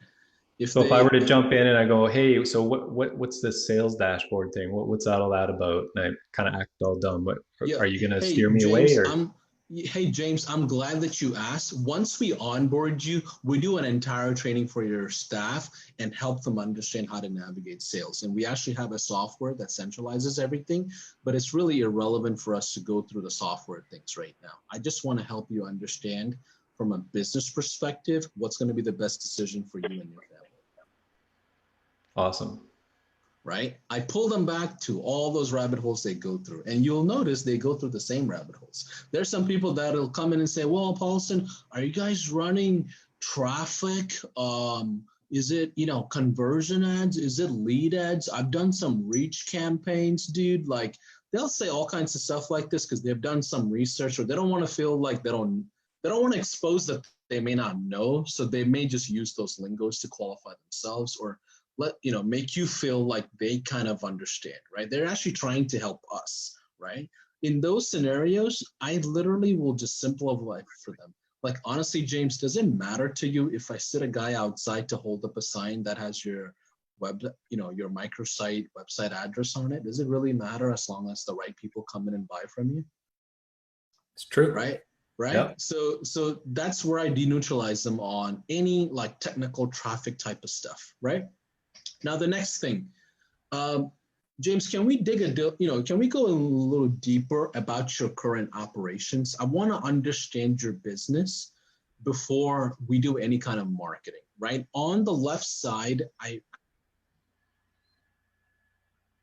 If I were to jump in and I go, hey, so what's this sales dashboard thing? What's that all that about? And I kind of act all dumb. Are you going to steer me away? Or? Hey, James, I'm glad that you asked. Once we onboard you, we do an entire training for your staff and help them understand how to navigate sales. And we actually have a software that centralizes everything, but it's really irrelevant for us to go through the software things right now. I just want to help you understand from a business perspective what's going to be the best decision for you and your family. Awesome. Right? I pull them back to all those rabbit holes they go through. And you'll notice they go through the same rabbit holes. There's some people that'll come in and say, well, Paulson, are you guys running traffic? Is it, conversion ads? Is it lead ads? I've done some reach campaigns, dude. Like they'll say all kinds of stuff like this because they've done some research, or they don't want to feel like they don't want to expose that they may not know. So they may just use those lingos to qualify themselves, or make you feel like they kind of understand, right? They're actually trying to help us, right? In those scenarios, I literally will just simplify for them. Like, honestly, James, does it matter to you if I sit a guy outside to hold up a sign that has your your microsite website address on it? Does it really matter as long as the right people come in and buy from you? It's true. Right? Yep. So that's where I deneutralize them on any like technical traffic type of stuff, right? Now, the next thing, James, can we can we go a little deeper about your current operations? I want to understand your business before we do any kind of marketing, right? On the left side, I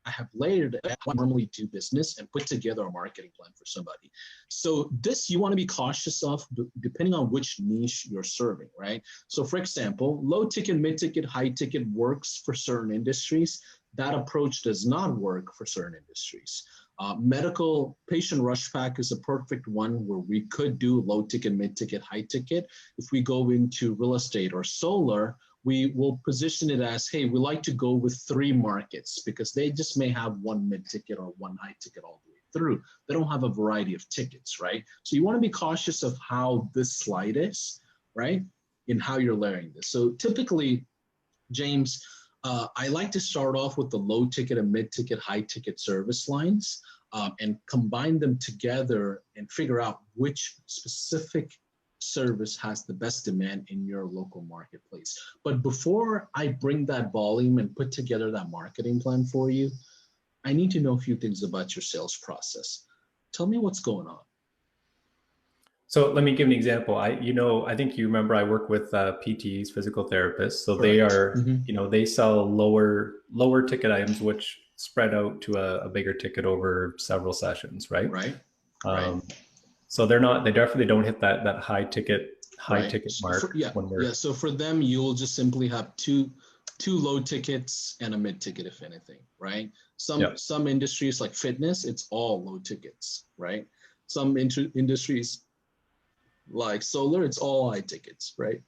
have layered how I normally do business and put together a marketing plan for somebody. So this you want to be cautious of depending on which niche you're serving, right? So for example, low ticket, mid ticket, high ticket works for certain industries. That approach does not work for certain industries. Medical patient rush pack is a perfect one where we could do low ticket, mid ticket, high ticket. If we go into real estate or solar, we will position it as, hey, we like to go with 3 markets because they just may have 1 mid ticket or 1 high ticket all the way through. They don't have a variety of tickets, right? So you want to be cautious of how this slide is, right? In how you're layering this. So typically, James, I like to start off with the low ticket and mid ticket, high ticket service lines and combine them together and figure out which specific service has the best demand in your local marketplace. But before I bring that volume and put together that marketing plan for you, I need to know a few things about your sales process. Tell me what's going on. So let me give an example. I think you remember I work with PTs, physical therapists. So Correct. they are, they sell lower ticket items, which spread out to a bigger ticket over several sessions, right? Right. So they definitely don't hit that high ticket mark. So for them, you'll just simply have two low tickets and a mid ticket, if anything, right? Some industries like fitness, it's all low tickets, right? Some industries like solar, it's all high tickets, right?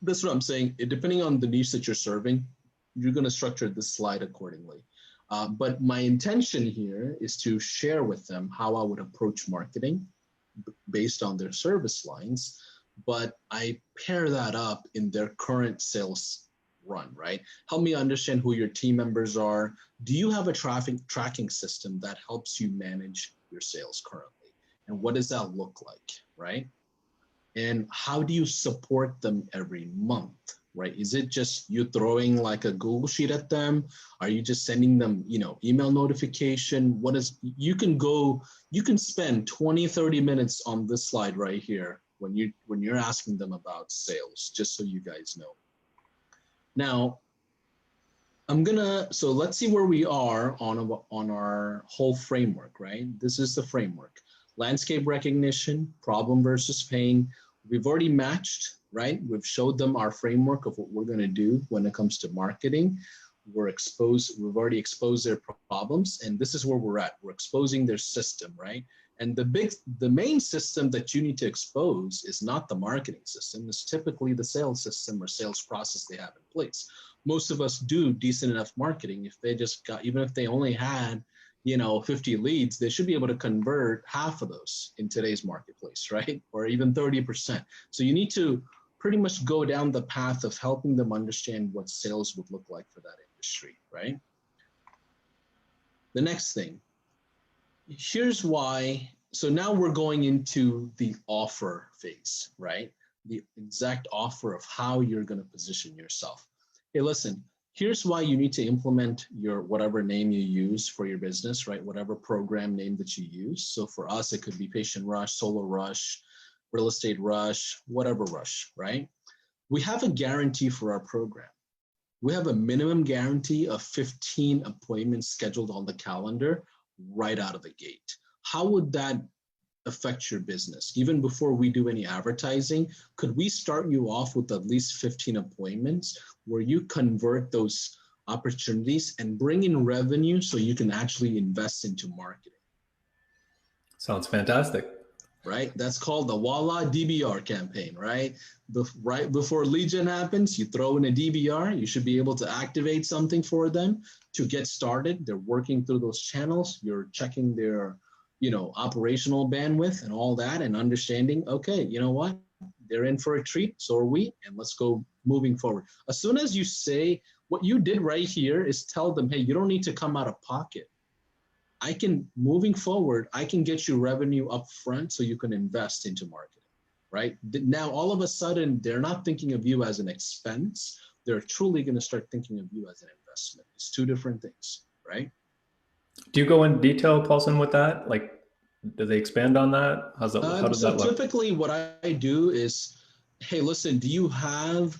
That's what I'm saying. Depending on the niche that you're serving, you're going to structure this slide accordingly. But my intention here is to share with them how I would approach marketing based on their service lines, but I pair that up in their current sales run, right? Help me understand who your team members are. Do you have a tracking system that helps you manage your sales currently? And what does that look like, right? And how do you support them every month, right? Is it just you throwing like a Google sheet at them? Are you just sending them, email notification? You can spend 20, 30 minutes on this slide right here when you're asking them about sales, just so you guys know. Now, so let's see where we are on our whole framework, right? This is the framework. Landscape recognition, problem versus pain. We've already matched, right? We've showed them our framework of what we're going to do when it comes to marketing. We've already exposed their problems, and this is where we're at. We're exposing their system, right? And the main system that you need to expose is not the marketing system. It's typically the sales system or sales process they have in place. Most of us do decent enough marketing. Even if they only had 50 leads, they should be able to convert half of those in today's marketplace, right? Or even 30%. So you need to pretty much go down the path of helping them understand what sales would look like for that industry, right? The next thing, here's why. So now we're going into the offer phase, right? The exact offer of how you're going to position yourself. Hey, listen, here's why you need to implement your whatever name you use for your business, right? Whatever program name that you use. So for us, it could be Patient Rush, Solar Rush, Real Estate Rush, whatever rush, right? We have a guarantee for our program. We have a minimum guarantee of 15 appointments scheduled on the calendar right out of the gate. How would that affect your business? Even before we do any advertising, could we start you off with at least 15 appointments where you convert those opportunities and bring in revenue so you can actually invest into marketing? Sounds fantastic. Right? That's called the Voila DBR campaign, right? Right before lead gen happens, you throw in a DBR, you should be able to activate something for them to get started. They're working through those channels. You're checking their operational bandwidth and all that and understanding, okay, you know what? They're in for a treat, so are we, and let's go moving forward. As soon as you say, what you did right here is tell them, hey, you don't need to come out of pocket. Moving forward, I can get you revenue up front so you can invest into marketing, right? Now, all of a sudden, they're not thinking of you as an expense. They're truly going to start thinking of you as an investment. It's two different things, right? Do you go in detail, Paulson, with that? Like, do they expand on that? How does that look? Typically what I do is, hey, listen, do you have,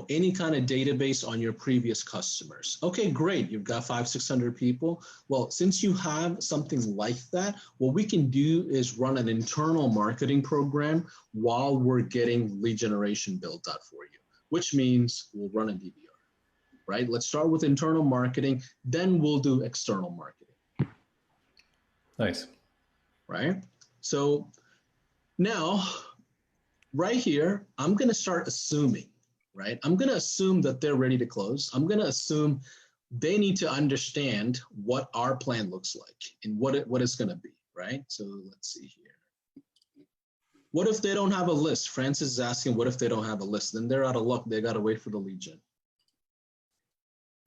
any kind of database on your previous customers? Okay, great. You've got 500-600 people. Well, since you have something like that, what we can do is run an internal marketing program while we're getting lead generation built out for you, which means we'll run a DBR, right? Let's start with internal marketing, then we'll do external marketing. Nice. Right? So now, right here, I'm going to start assuming, right? I'm going to assume that they're ready to close. I'm going to assume they need to understand what our plan looks like and what it's going to be, right? So let's see here. What if they don't have a list? Francis is asking, what if they don't have a list? Then they're out of luck. They got to wait for the lead gen.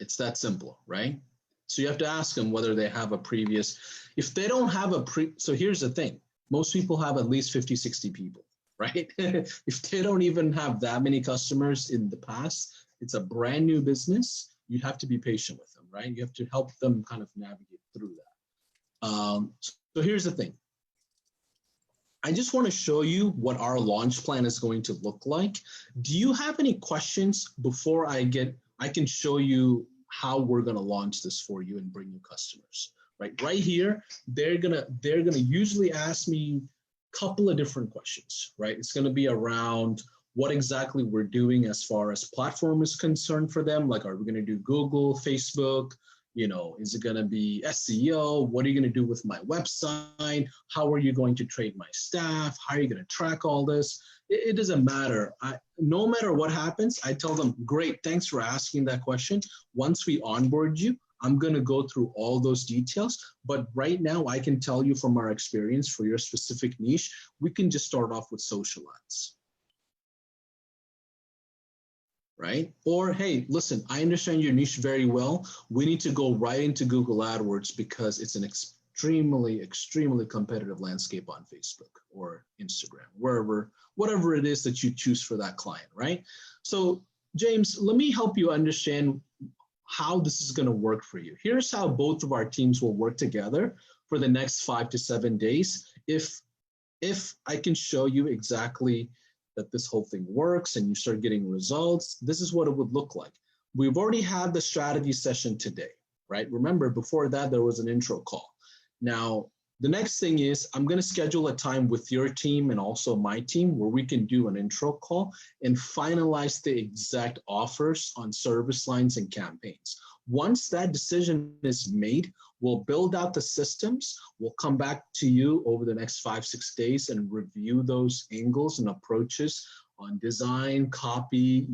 It's that simple, right? So you have to ask them whether they have a previous, if they don't have so here's the thing. Most people have at least 50, 60 people, right? If they don't even have that many customers in the past, it's a brand new business. You have to be patient with them, right? You have to help them kind of navigate through that. So here's the thing. I just want to show you what our launch plan is going to look like. Do you have any questions before I can show you how we're going to launch this for you and bring you customers, right? Right here, they're gonna usually ask me a couple of different questions, right? It's going to be around what exactly we're doing as far as platform is concerned for them. Like, are we going to do Google, Facebook? You know, is it going to be SEO? What are you going to do with my website? How are you going to train my staff? How are you going to track all this? It doesn't matter. No matter what happens, I tell them, great, thanks for asking that question. Once we onboard you, I'm going to go through all those details. But right now, I can tell you from our experience for your specific niche, we can just start off with social ads. Right? Or, hey, listen, I understand your niche very well. We need to go right into Google AdWords because it's an extremely competitive landscape on Facebook or Instagram, whatever it is that you choose for that client, right? So, James, let me help you understand how this is going to work for you. Here's how both of our teams will work together for the next 5 to 7 days. If I can show you exactly that this whole thing works and you start getting results, this is what it would look like. We've already had the strategy session today, right? Remember, before that, there was an intro call. Now, the next thing is I'm going to schedule a time with your team and also my team where we can do an intro call and finalize the exact offers on service lines and campaigns. Once that decision is made, we'll build out the systems. We'll come back to you over the next 5-6 days and review those angles and approaches on design, copy,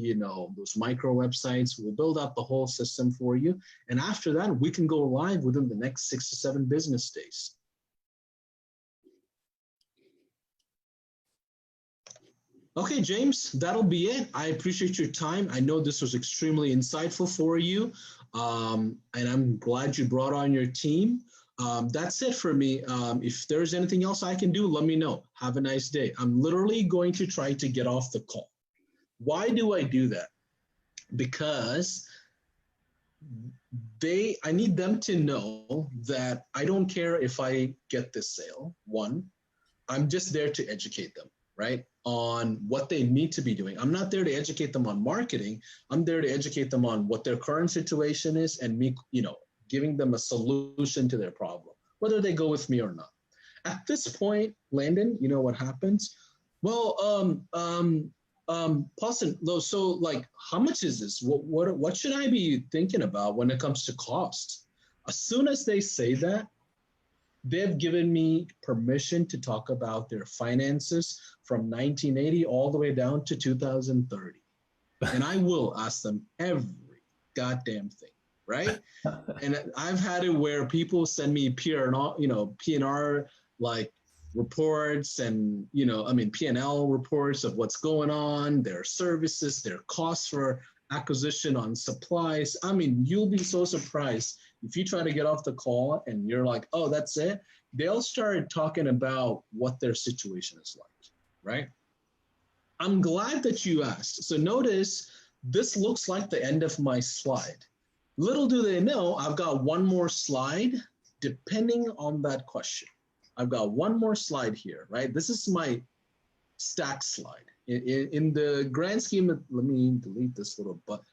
those micro websites. We'll build out the whole system for you. And after that, we can go live within the next 6 to 7 business days. Okay, James, that'll be it. I appreciate your time. I know this was extremely insightful for you, and I'm glad you brought on your team. That's it for me. If there's anything else I can do, let me know. Have a nice day. I'm literally going to try to get off the call. Why do I do that? Because I need them to know that I don't care if I get this sale. One, I'm just there to educate them, right, on what they need to be doing. I'm not there to educate them on marketing. I'm there to educate them on what their current situation is and me, giving them a solution to their problem, whether they go with me or not. At this point, Landon, you know what happens? Well, Paulson, so like, how much is this? What should I be thinking about when it comes to cost? As soon as they say that, they've given me permission to talk about their finances from 1980 all the way down to 2030. And I will ask them every goddamn thing, right? And I've had it where people send me P&R like reports and, P&L reports of what's going on, their services, their costs for acquisition on supplies. You'll be so surprised if you try to get off the call and you're like, oh, that's it. They'll start talking about what their situation is like, right? I'm glad that you asked. So notice this looks like the end of my slide. Little do they know, I've got one more slide depending on that question. I've got one more slide here, right? This is my stack slide. In the grand scheme of, let me delete this little button.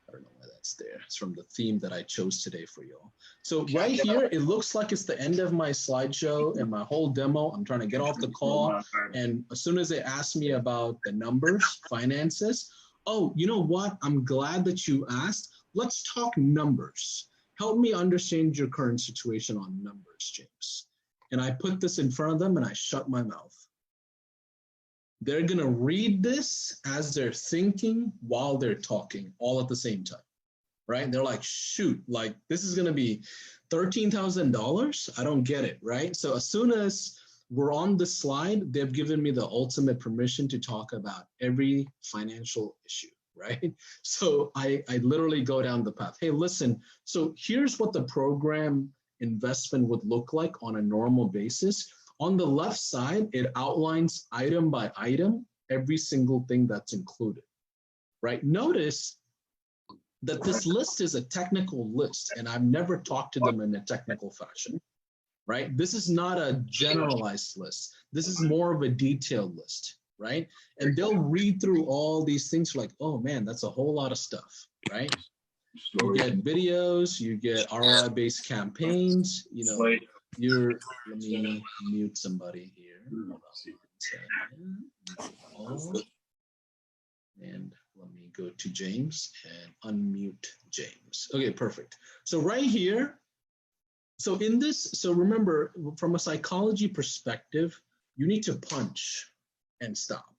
I don't know why that's there. It's from the theme that I chose today for y'all. So right here, it looks like it's the end of my slideshow and my whole demo. I'm trying to get off the call. And as soon as they ask me about the numbers, finances, oh, you know what? I'm glad that you asked. Let's talk numbers. help me understand your current situation on numbers, James. And I put this in front of them and I shut my mouth. They're going to read this as they're thinking while they're talking all at the same time, right? They're like, shoot, like this is going to be $13,000. I don't get it, right? So as soon as we're on the slide, they've given me the ultimate permission to talk about every financial issue, right? So I literally go down the path. Hey, listen, so here's what the program investment would look like on a normal basis. On the left side, it outlines item by item, every single thing that's included, right? Notice that this list is a technical list, and I've never talked to them in a technical fashion, right? This is not a generalized list. This is more of a detailed list, right? And they'll read through all these things like, oh man, that's a whole lot of stuff, right? You get videos, you get ROI-based campaigns, you know, let me mute somebody here. And let me go to James and unmute James. Okay, perfect. So right here, so in this, so remember, from a psychology perspective, you need to punch and stop,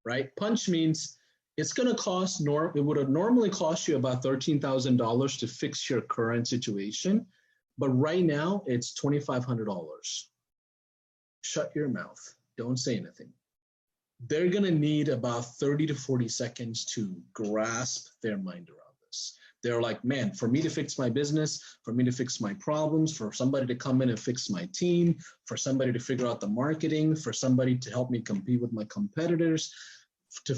right? Punch means it's going to cost, it would have normally cost you about $13,000 to fix your current situation, but right now it's $2,500. Shut your mouth. Don't say anything. They're going to need about 30 to 40 seconds to grasp their mind around this. They're like, man, for me to fix my business, for me to fix my problems, for somebody to come in and fix my team, for somebody to figure out the marketing, for somebody to help me compete with my competitors,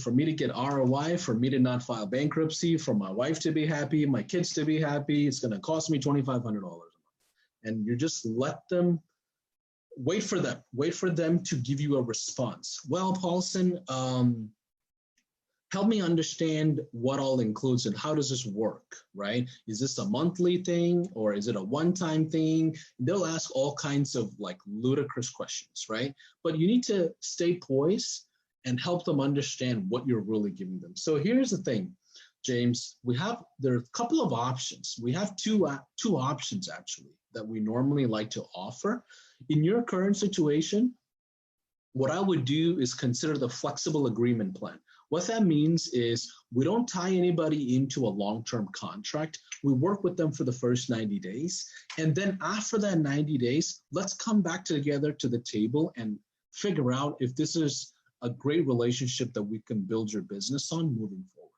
for me to get ROI, for me to not file bankruptcy, for my wife to be happy, my kids to be happy, it's going to cost me $2,500 a month. And you just let them, wait for them to give you a response. Well, Paulson, help me understand what all includes and how does this work, right? Is this a monthly thing or is it a one-time thing? They'll ask all kinds of like ludicrous questions, right? But you need to stay poised and help them understand what you're really giving them. So here's the thing, James, there are a couple of options. We have two options actually that we normally like to offer. In your current situation, what I would do is consider the flexible agreement plan. What that means is we don't tie anybody into a long-term contract. We work with them for the first 90 days. And then after that 90 days, let's come back together to the table and figure out if this is a great relationship that we can build your business on moving forward.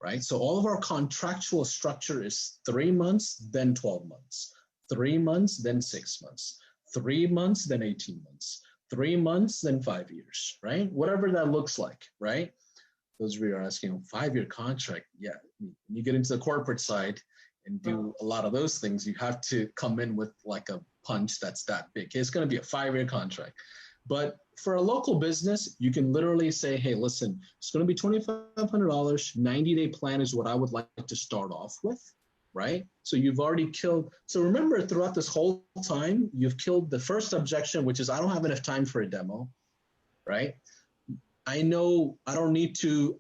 Right? So all of our contractual structure is 3 months, then 12 months, 3 months, then 6 months, 3 months, then 18 months, 3 months, then 5 years, right? Whatever that looks like, right? Those of you are asking, 5-year contract. Yeah, when you get into the corporate side and do a lot of those things, you have to come in with like a punch that's that big. It's going to be a 5-year contract. But for a local business, you can literally say, hey, listen, it's going to be $2,500. 90-day plan is what I would like to start off with, right? So you've already killed. So remember, throughout this whole time, you've killed the first objection, which is I don't have enough time for a demo, right? I know I don't need to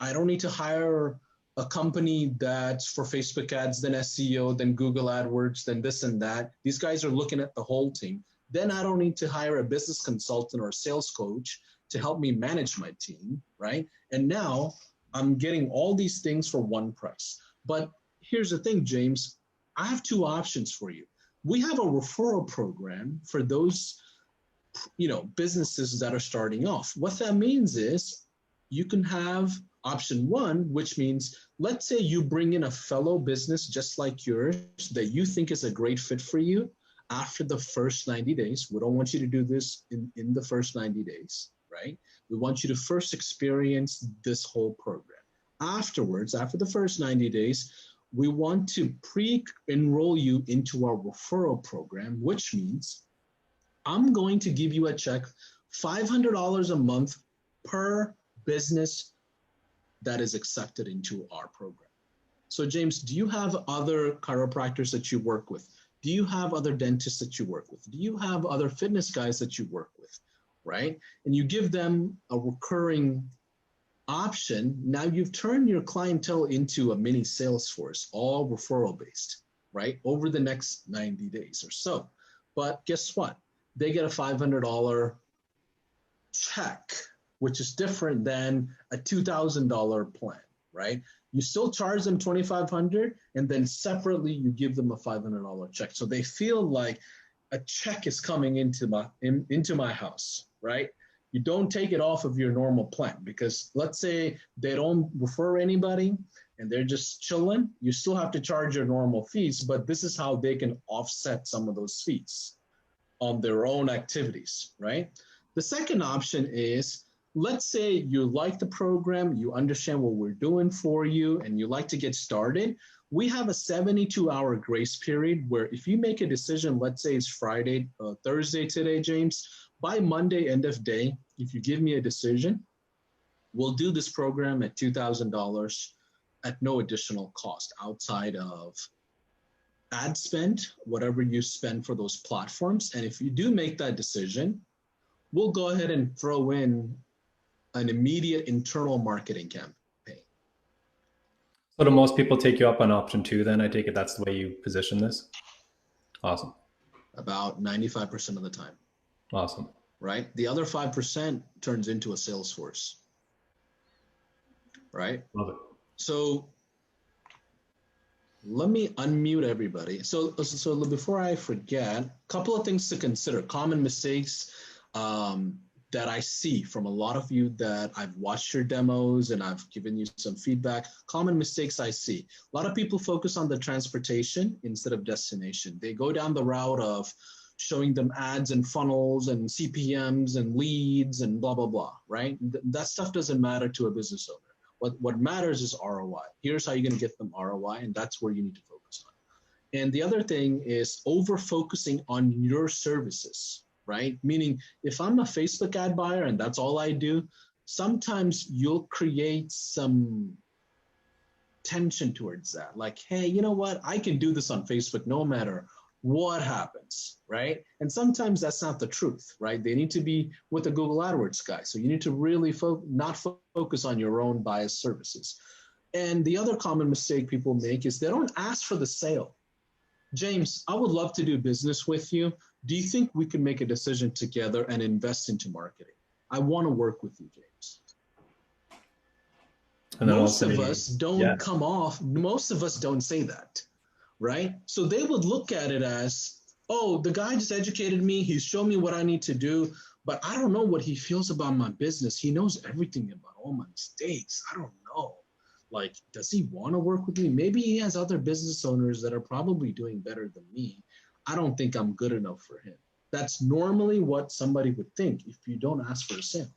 hire a company that's for Facebook ads, then SEO, then Google AdWords, then this and that. These guys are looking at the whole team. Then I don't need to hire a business consultant or a sales coach to help me manage my team, right? And now I'm getting all these things for one price. But here's the thing, James, I have two options for you. We have a referral program for those, businesses that are starting off. What that means is you can have option one, which means, let's say you bring in a fellow business just like yours that you think is a great fit for you. After the first 90 days, we don't want you to do this in the first 90 days, right? We want you to first experience this whole program. Afterwards, after the first 90 days, we want to pre-enroll you into our referral program, which means I'm going to give you a check, $500 a month per business that is accepted into our program. So James, do you have other chiropractors that you work with? Do you have other dentists that you work with? Do you have other fitness guys that you work with, right? And you give them a recurring option, now you've turned your clientele into a mini sales force, all referral based, right? Over the next 90 days or so. But guess what? They get a $500 check, which is different than a $2,000 plan, right? You still charge them $2,500 and then separately you give them a $500 check. So they feel like a check is coming into my house, right? You don't take it off of your normal plan, because let's say they don't refer anybody and they're just chilling, you still have to charge your normal fees, but this is how they can offset some of those fees on their own activities, right? The second option is, let's say you like the program, you understand what we're doing for you, and you like to get started. We have a 72-hour grace period where if you make a decision, let's say it's Thursday today, James, by Monday, end of day, if you give me a decision, we'll do this program at $2,000 at no additional cost outside of ad spend, whatever you spend for those platforms. And if you do make that decision, we'll go ahead and throw in an immediate internal marketing campaign. So do most people take you up on option 2 then? I take it that's the way you position this? Awesome. About 95% of the time. Awesome. Right? The other 5% turns into a sales force. Right? Love it. So let me unmute everybody. So before I forget, a couple of things to consider, common mistakes that I see from a lot of you that I've watched your demos and I've given you some feedback. Common mistakes I see. A lot of people focus on the transportation instead of destination. They go down the route of showing them ads and funnels and CPMs and leads and blah, blah, blah, right? That stuff doesn't matter to a business owner. What matters is ROI. Here's how you're going to get them ROI, and that's where you need to focus on. And the other thing is over-focusing on your services, right? Meaning if I'm a Facebook ad buyer and that's all I do, sometimes you'll create some tension towards that. Like, hey, you know what? I can do this on Facebook no matter what happens, right? And sometimes that's not the truth, right? They need to be with the Google AdWords guy. So you need to really not focus on your own biased services. And the other common mistake people make is they don't ask for the sale. James, I would love to do business with you. Do you think we can make a decision together and invest into marketing? I want to work with you, James. And most of us don't most of us don't say that, right? So they would look at it as, oh, the guy just educated me. He's shown me what I need to do, but I don't know what he feels about my business. He knows everything about all my mistakes. I don't know. Like, does he want to work with me? Maybe he has other business owners that are probably doing better than me. I don't think I'm good enough for him. That's normally what somebody would think if you don't ask for a sale,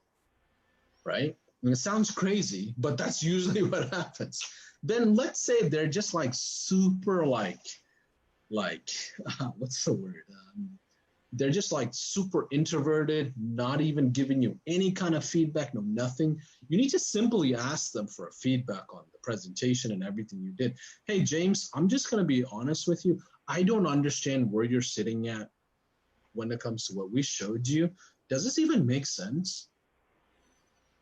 right? And it sounds crazy, but that's usually what happens. Then let's say they're just like super what's the word? They're just like super introverted, not even giving you any kind of feedback, no nothing. You need to simply ask them for a feedback on the presentation and everything you did. Hey, James, I'm just going to be honest with you. I don't understand where you're sitting at when it comes to what we showed you. Does this even make sense?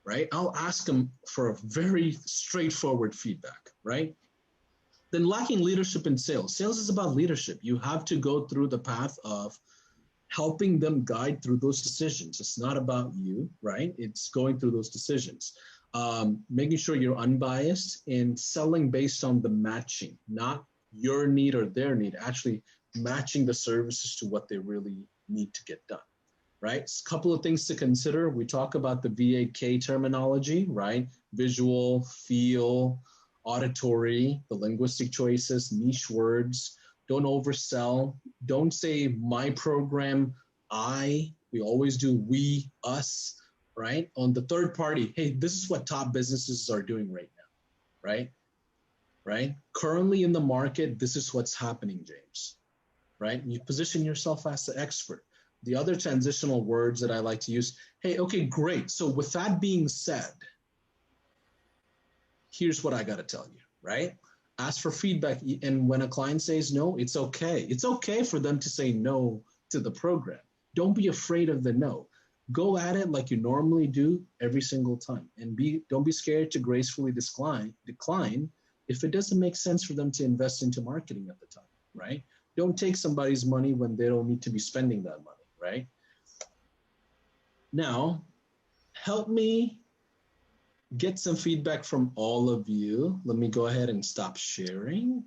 Right? I'll ask them for a very straightforward feedback, right? Then lacking leadership in sales. Sales is about leadership. You have to go through the path of helping them guide through those decisions. It's not about you, right? It's going through those decisions. Making sure you're unbiased and selling based on the matching, not your need or their need, actually matching the services to what they really need to get done, right? A couple of things to consider. We talk about the VAK terminology, right? Visual, feel, auditory, the linguistic choices, niche words. Don't oversell. Don't say my program, I. We always do we, us, right? On the third party, hey, this is what top businesses are doing right now, right? Right? Currently in the market, this is what's happening, James, right? You position yourself as the expert. The other transitional words that I like to use, hey, okay, great. So with that being said, here's what I got to tell you, right? Ask for feedback. And when a client says no, it's okay. It's okay for them to say no to the program. Don't be afraid of the no. Go at it like you normally do every single time, and don't be scared to gracefully decline if it doesn't make sense for them to invest into marketing at the time, right? Don't take somebody's money when they don't need to be spending that money, right? Now, help me get some feedback from all of you. Let me go ahead and stop sharing.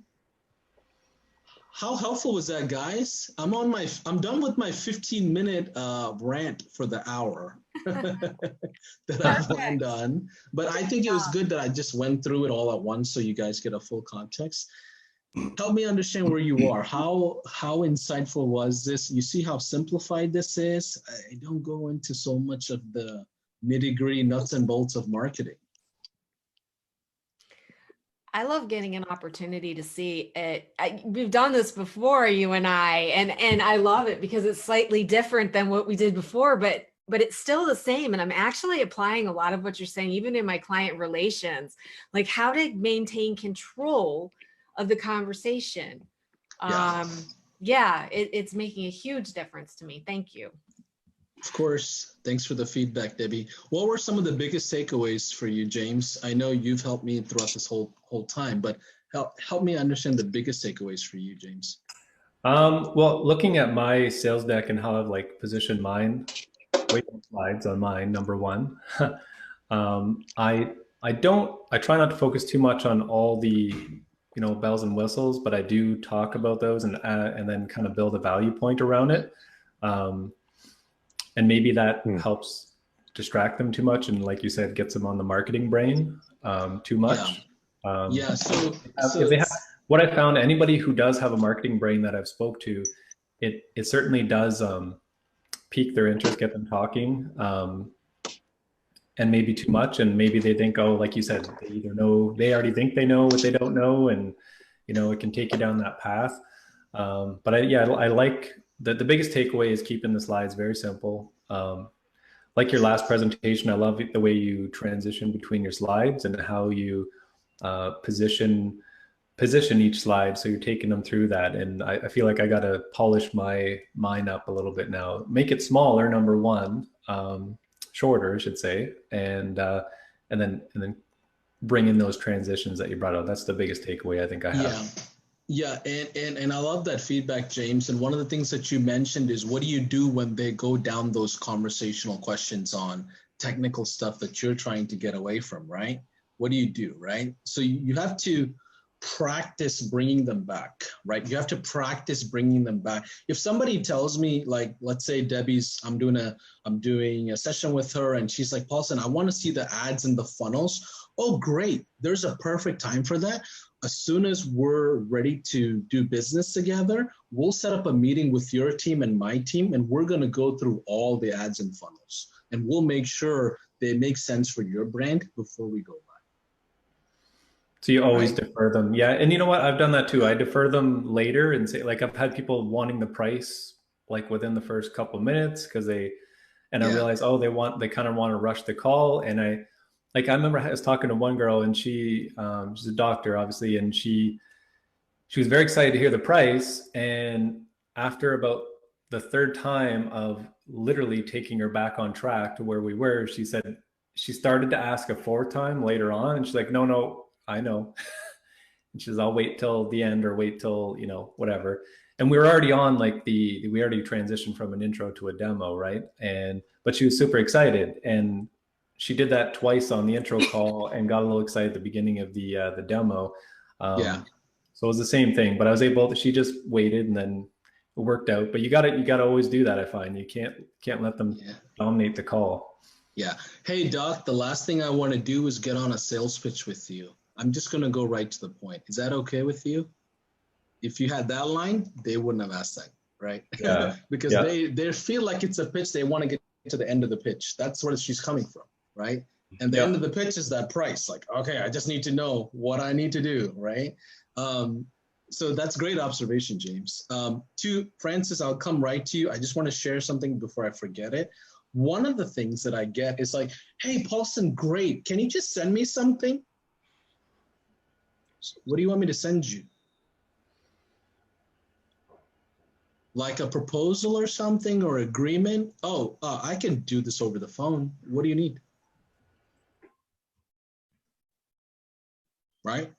How helpful was that, guys? I'm done with my 15-minute rant for the hour that I planned on. But I think it was good that I just went through it all at once so you guys get a full context. Help me understand where you are. How insightful was this? You see how simplified this is? I don't go into so much of the nitty-gritty nuts and bolts of marketing. I love getting an opportunity to see it. We've done this before, you and I, and I love it because it's slightly different than what we did before, but it's still the same. And I'm actually applying a lot of what you're saying, even in my client relations, like how to maintain control of the conversation. It's making a huge difference to me. Thank you. Of course. Thanks for the feedback, Debbie. What were some of the biggest takeaways for you, James? I know you've helped me throughout this whole time, but help me understand the biggest takeaways for you, James. Well, looking at my sales deck and how I've like positioned mine, slides on mine, number one. I try not to focus too much on all the, bells and whistles, but I do talk about those and then kind of build a value point around it. And maybe that helps distract them too much. And like you said, gets them on the marketing brain too much. What I found, anybody who does have a marketing brain that I've spoke to, it certainly does pique their interest, get them talking, and maybe too much. And maybe they think, oh, like you said, they already think they know what they don't know. And, it can take you down that path. But I like the biggest takeaway is keeping the slides very simple. Like your last presentation, I love the way you transition between your slides and how you position each slide. So you're taking them through that. And I feel like I got to polish mine up a little bit now, make it smaller, number one, shorter, I should say. And then bring in those transitions that you brought out. That's the biggest takeaway I think I have. Yeah, and I love that feedback, James. And one of the things that you mentioned is, what do you do when they go down those conversational questions on technical stuff that you're trying to get away from, right? What do you do, right? So you have to practice bringing them back, right? You have to practice bringing them back. If somebody tells me, like, let's say Debbie's, I'm doing a session with her and she's like, Paulson, I want to see the ads and the funnels. Oh, great. There's a perfect time for that. As soon as we're ready to do business together, we'll set up a meeting with your team and my team, and we're going to go through all the ads and funnels, and we'll make sure they make sense for your brand before we go live. So you always defer them. Yeah. And you know what? I've done that too. I defer them later and say, like, I've had people wanting the price like within the first couple of minutes because I realize, oh, they kind of want to rush the call. And I remember I was talking to one girl and she's a doctor, obviously. And she was very excited to hear the price. And after about the third time of literally taking her back on track to where we were, she said she started to ask a fourth time later on. And she's like, no, I know. And she says, I'll wait till the end or wait till, whatever. And we were already on we already transitioned from an intro to a demo, right? But she was super excited. And she did that twice on the intro call and got a little excited at the beginning of the demo. So it was the same thing, but I was able to, she just waited and then it worked out. But you gotta always do that. I find you can't let them dominate the call. Yeah. Hey, Doc, the last thing I want to do is get on a sales pitch with you. I'm just going to go right to the point. Is that okay with you? If you had that line, they wouldn't have asked that, right? Yeah. Because they feel like it's a pitch. They want to get to the end of the pitch. That's where she's coming from, right? And the end of the pitch is that price. Like, okay, I just need to know what I need to do, right? So that's great observation, James. To Francis, I'll come right to you. I just want to share something before I forget it. One of the things that I get is like, hey, Paulson, great. Can you just send me something? What do you want me to send you? Like a proposal or something or agreement? Oh, I can do this over the phone. What do you need? Right?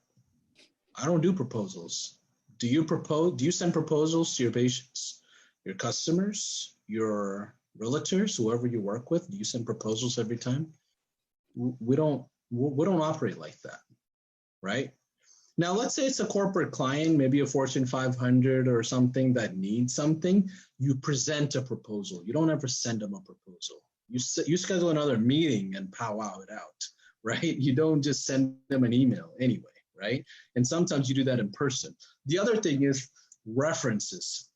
I don't do proposals. Do you propose? Do you send proposals to your patients, your customers, your realtors, whoever you work with? Do you send proposals every time? We don't operate like that, right? Now, let's say it's a corporate client, maybe a Fortune 500 or something that needs something. You present a proposal. You don't ever send them a proposal. You schedule another meeting and powwow it out, right? You don't just send them an email anyway, right? And sometimes you do that in person. The other thing is references.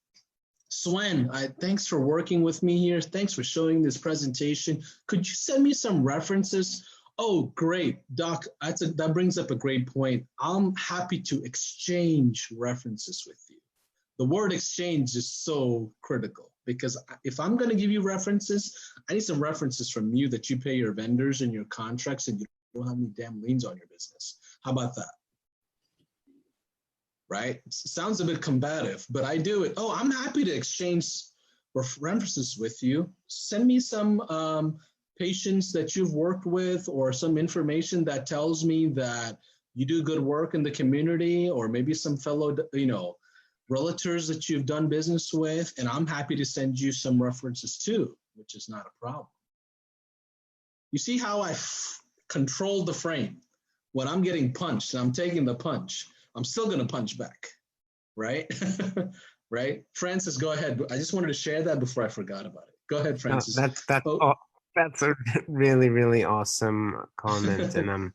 Swen, thanks for working with me here. Thanks for showing this presentation. Could you send me some references? Oh, great, Doc, that brings up a great point. I'm happy to exchange references with you. The word exchange is so critical because if I'm gonna give you references, I need some references from you that you pay your vendors and your contracts and you don't have any damn liens on your business. How about that? Right? It sounds a bit combative, but I do it. Oh, I'm happy to exchange references with you. Send me some patients that you've worked with or some information that tells me that you do good work in the community or maybe some fellow, realtors that you've done business with, and I'm happy to send you some references too, which is not a problem. You see how I control the frame? When I'm getting punched and I'm taking the punch, I'm still gonna punch back, right? Right? Francis, go ahead. I just wanted to share that before I forgot about it. Go ahead, Francis. That's a really, really awesome comment, and I'm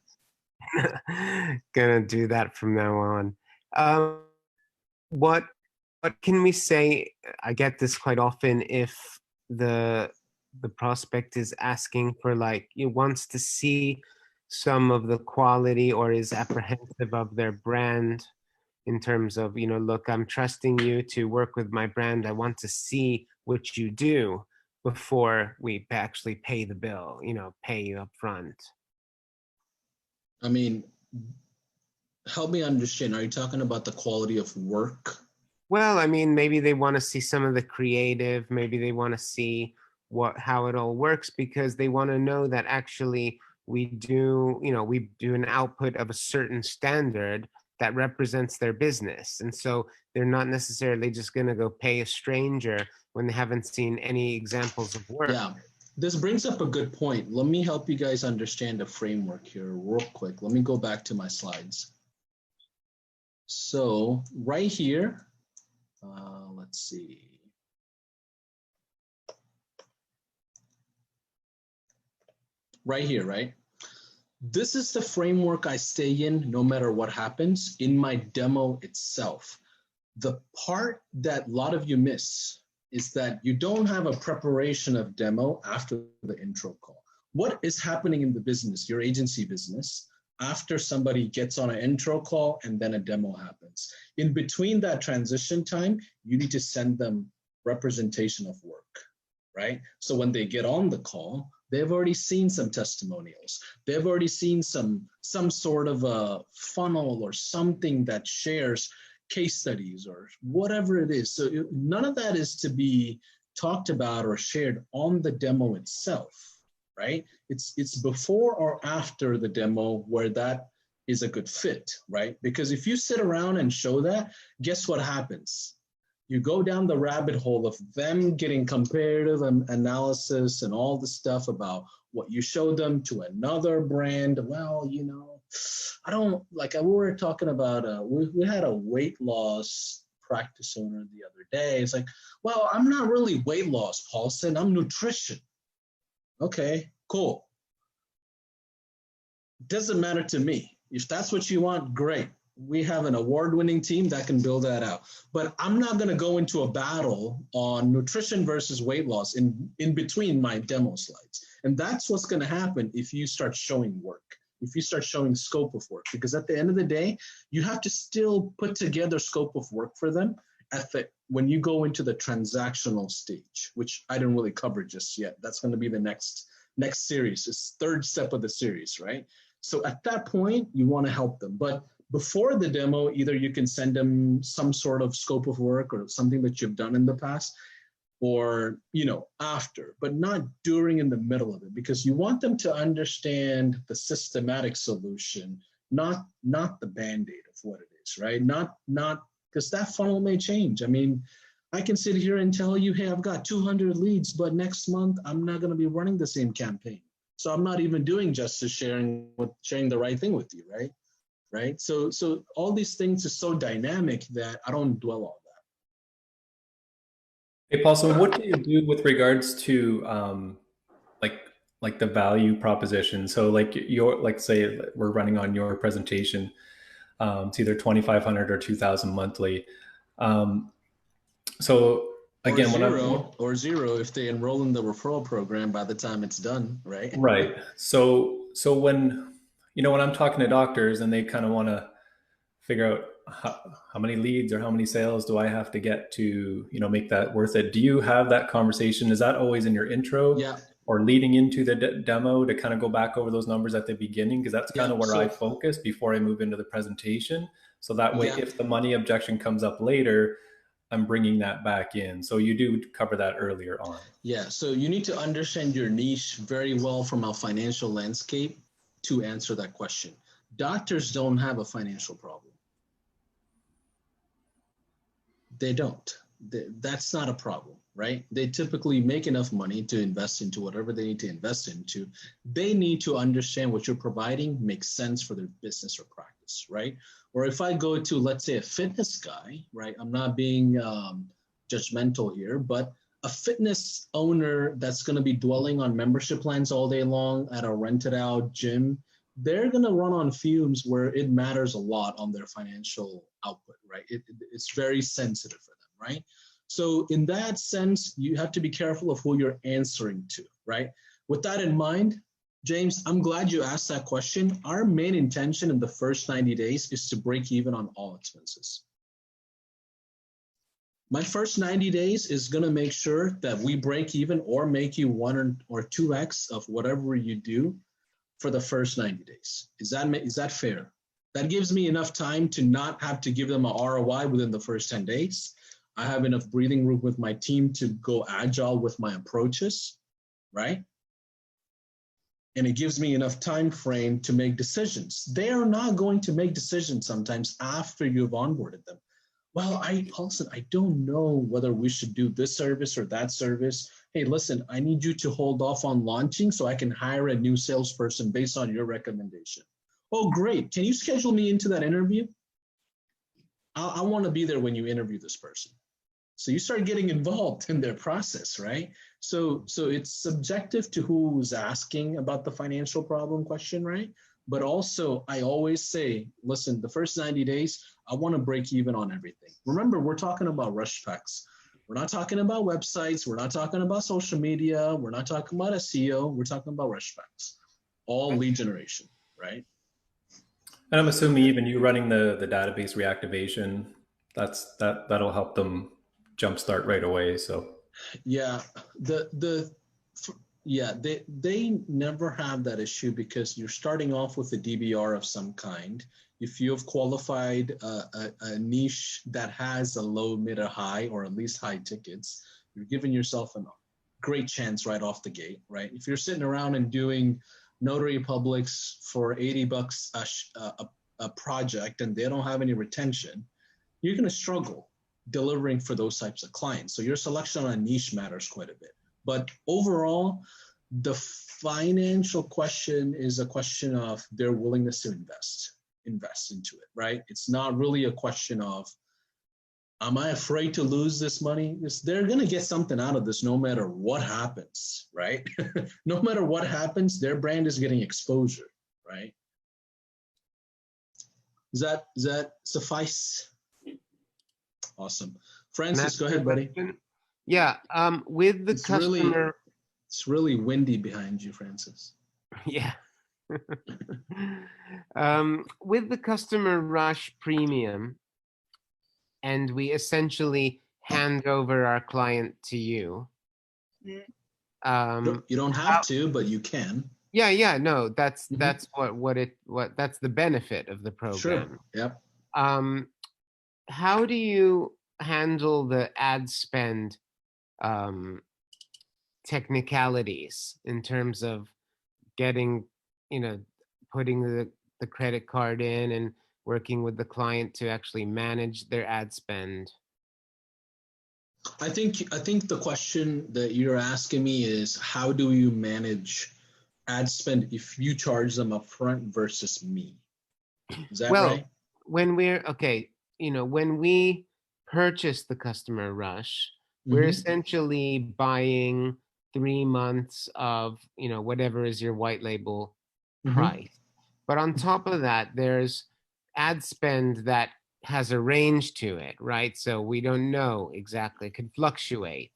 gonna do that from now on. What can we say? I get this quite often. If the prospect is asking for, like, he wants to see some of the quality or is apprehensive of their brand in terms of, look, I'm trusting you to work with my brand. I want to see what you do before we actually pay the bill, pay you up front. I mean, help me understand. Are you talking about the quality of work? Well, I mean, maybe they want to see some of the creative. Maybe they want to see how it all works because they want to know that actually we do an output of a certain standard that represents their business. And so they're not necessarily just going to go pay a stranger when they haven't seen any examples of work. Yeah, this brings up a good point. Let me help you guys understand the framework here real quick. Let me go back to my slides. So right here, let's see. Right here, right? This is the framework I stay in no matter what happens in my demo itself. The part that a lot of you miss is that you don't have a preparation of demo after the intro call. What is happening in the business, your agency business, after somebody gets on an intro call and then a demo happens? In between that transition time, you need to send them representation of work, right? So when they get on the call, they've already seen some testimonials. They've already seen some sort of a funnel or something that shares case studies or whatever it is. So none of that is to be talked about or shared on the demo itself, right? It's before or after the demo where that is a good fit, right? Because if you sit around and show that, guess what happens? You go down the rabbit hole of them getting comparative analysis and all the stuff about what you showed them to another brand. Well, I don't, like we were talking about, we had a weight loss practice owner the other day. It's like, well, I'm not really weight loss, Paulson, I'm nutrition. Okay, cool. Doesn't matter to me. If that's what you want, great. We have an award-winning team that can build that out. But I'm not going to go into a battle on nutrition versus weight loss in between my demo slides. And that's what's going to happen if you start showing work, if you start showing scope of work. Because at the end of the day, you have to still put together scope of work for them when you go into the transactional stage, which I didn't really cover just yet. That's going to be the next series. It's third step of the series, right? So at that point, you want to help them. But before the demo, either you can send them some sort of scope of work or something that you've done in the past, or after, but not during in the middle of it, because you want them to understand the systematic solution, not the band-aid of what it is, right? Not because that funnel may change. I mean, I can sit here and tell you, hey, I've got 200 leads, but next month I'm not going to be running the same campaign. So I'm not even doing justice sharing the right thing with you, right? So all these things are so dynamic that I don't dwell on that. Hey, Paulson, what do you do with regards to like the value proposition? So like say we're running on your presentation, it's either 2,500 or 2,000 monthly. So again, or zero if they enroll in the referral program by the time it's done, right? Right. So when when I'm talking to doctors and they kind of want to figure out how many leads or how many sales do I have to get to make that worth it, do you have that conversation? Is that always in your intro? Yeah. Or leading into the demo to kind of go back over those numbers at the beginning? Because that's kind of where I focus before I move into the presentation. So that way, if the money objection comes up later, I'm bringing that back in. So you do cover that earlier on. Yeah, so you need to understand your niche very well from a financial landscape to answer that question. Doctors don't have a financial problem. They don't. That's not a problem, right? They typically make enough money to invest into whatever they need to invest into. They need to understand what you're providing makes sense for their business or practice, right? Or if I go to, let's say, a fitness guy, right? I'm not being judgmental here, but a fitness owner that's going to be dwelling on membership plans all day long at a rented out gym, they're going to run on fumes where it matters a lot on their financial output, right? It's very sensitive for them, right? So in that sense, you have to be careful of who you're answering to, right? With that in mind, James, I'm glad you asked that question. Our main intention in the first 90 days is to break even on all expenses. My first 90 days is going to make sure that we break even or make you 1 or 2x of whatever you do for the first 90 days. Is that fair? That gives me enough time to not have to give them a ROI within the first 10 days. I have enough breathing room with my team to go agile with my approaches, right? And it gives me enough time frame to make decisions. They are not going to make decisions sometimes after you've onboarded them. Well, Paulson, I don't know whether we should do this service or that service. Hey, listen, I need you to hold off on launching so I can hire a new salesperson based on your recommendation. Oh, great. Can you schedule me into that interview? I want to be there when you interview this person. So you start getting involved in their process, right? So it's subjective to who's asking about the financial problem question, right? But also, I always say, listen, the first 90 days, I want to break even on everything. Remember, we're talking about rush packs. We're not talking about websites. We're not talking about social media. We're not talking about SEO. We're talking about rush packs, all lead generation, right? And I'm assuming even you running the database reactivation, that'll help them jumpstart right away. So yeah, they never have that issue because you're starting off with a DBR of some kind. If you have qualified a niche that has a low, mid, or high, or at least high tickets, you're giving yourself a great chance right off the gate, right? If you're sitting around and doing notary publics for $80 a project and they don't have any retention, you're going to struggle delivering for those types of clients. So your selection on a niche matters quite a bit. But overall, the financial question is a question of their willingness to invest into it, right? It's not really a question of, am I afraid to lose this money? They're going to get something out of this no matter what happens, right? No matter what happens, their brand is getting exposure, right? Does that suffice? Awesome. Francis, go ahead, buddy. Yeah, with the customer. It's really windy behind you, Francis. Yeah. With the customer rush premium, and we essentially hand over our client to you. You don't have to, but you can. Yeah, no, that's Mhm. that's what that's the benefit of the Sure. program. Yep. How do you handle the ad spend technicalities in terms of getting, you know, putting the credit card in and working with the client to actually manage their ad spend? I think the question that you're asking me is how do you manage ad spend if you charge them upfront versus me? Is that Well, right? when we're okay, when we purchase the customer rush, we're Mm-hmm. essentially buying 3 months of, whatever is your white label Mm-hmm. price. But on top of that, there's ad spend that has a range to it, right? So we don't know exactly, it could fluctuate.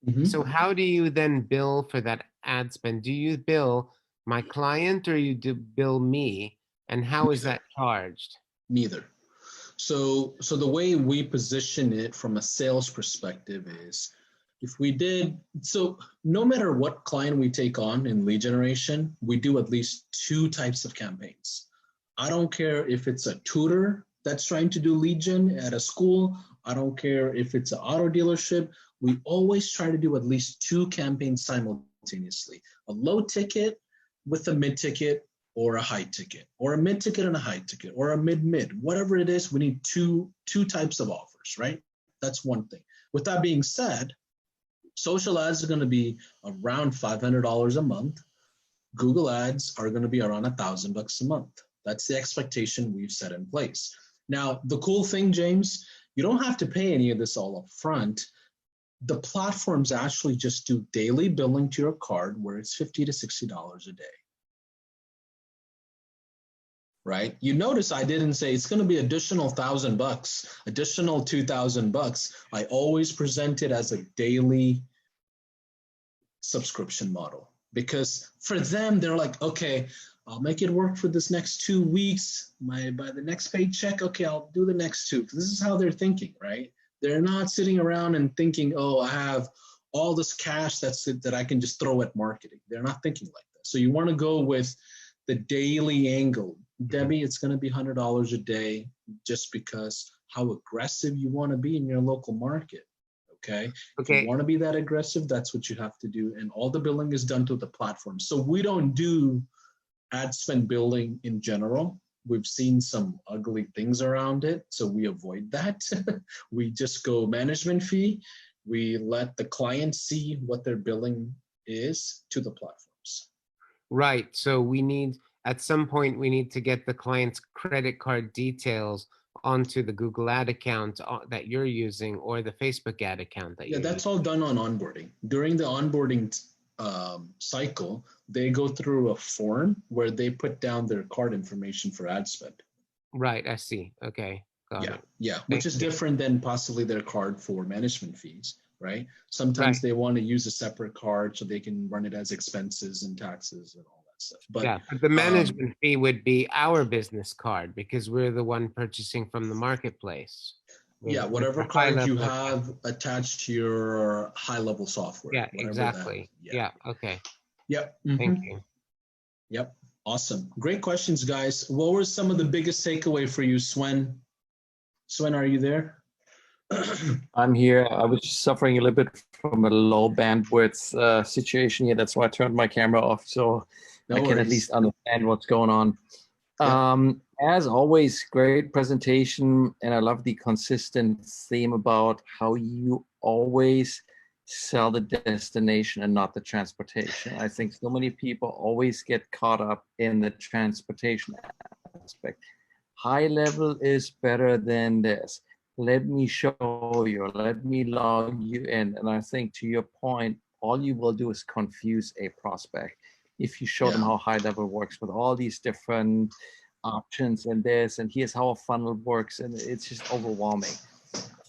Mm-hmm. So how do you then bill for that ad spend? Do you bill my client or you do bill me? And how is Neither. that charged? Neither. So the way we position it from a sales perspective is if we did so no matter what client we take on in lead generation, we do at least two types of campaigns. I don't care if it's a tutor that's trying to do lead gen at a school. I don't care if it's an auto dealership. We always try to do at least two campaigns simultaneously. A low ticket with a mid ticket or a high ticket, or a mid ticket and a high ticket, or a mid, whatever it is, we need two types of offers, right? That's one thing. With that being said, social ads are going to be around $500 a month. Google ads are going to be around $1,000 a month. That's the expectation we've set in place. Now, the cool thing, James, you don't have to pay any of this all up front. The platforms actually just do daily billing to your card where it's $50 to $60 a day. Right? You notice I didn't say it's going to be additional $1,000, additional $2,000. I always present it as a daily subscription model because for them, they're like, okay, I'll make it work for this next 2 weeks. By the next paycheck, okay, I'll do the next two. This is how they're thinking, right? They're not sitting around and thinking, oh, I have all this cash that I can just throw at marketing. They're not thinking like that. So you want to go with the daily angle. Debbie, it's going to be $100 a day just because how aggressive you want to be in your local market. Okay. If you want to be that aggressive, that's what you have to do. And all the billing is done to the platform. So we don't do ad spend billing in general. We've seen some ugly things around it. So we avoid that. We just go management fee. We let the client see what their billing is to the platforms. Right. So at some point, we need to get the client's credit card details onto the Google ad account that you're using or the Facebook ad account that you're using. Yeah, that's all done on onboarding. During the onboarding cycle, they go through a form where they put down their card information for ad spend. Right, I see. Okay, got it. Yeah, which is different than possibly their card for management fees, right? Sometimes they want to use a separate card so they can run it as expenses and taxes and all that stuff. But the management fee would be our business card because we're the one purchasing from the marketplace. Yeah, whatever card you have attached to your high-level software. Yeah, exactly. Yeah, okay. Yep. Thank you. Yep. Awesome. Great questions, guys. What were some of the biggest takeaway for you, Swen? Swen, are you there? I'm here. I was suffering a little bit from a low bandwidth situation here. That's why I turned my camera off, so I can at least understand what's going on. Yeah. As always, great presentation, and I love the consistent theme about how you always sell the destination and not the transportation. I think so many people always get caught up in the transportation aspect. High level is better than this. Let me show you, let me log you in. And I think to your point, all you will do is confuse a prospect. If you show them how high level works with all these different options and this, and here's how a funnel works, and it's just overwhelming.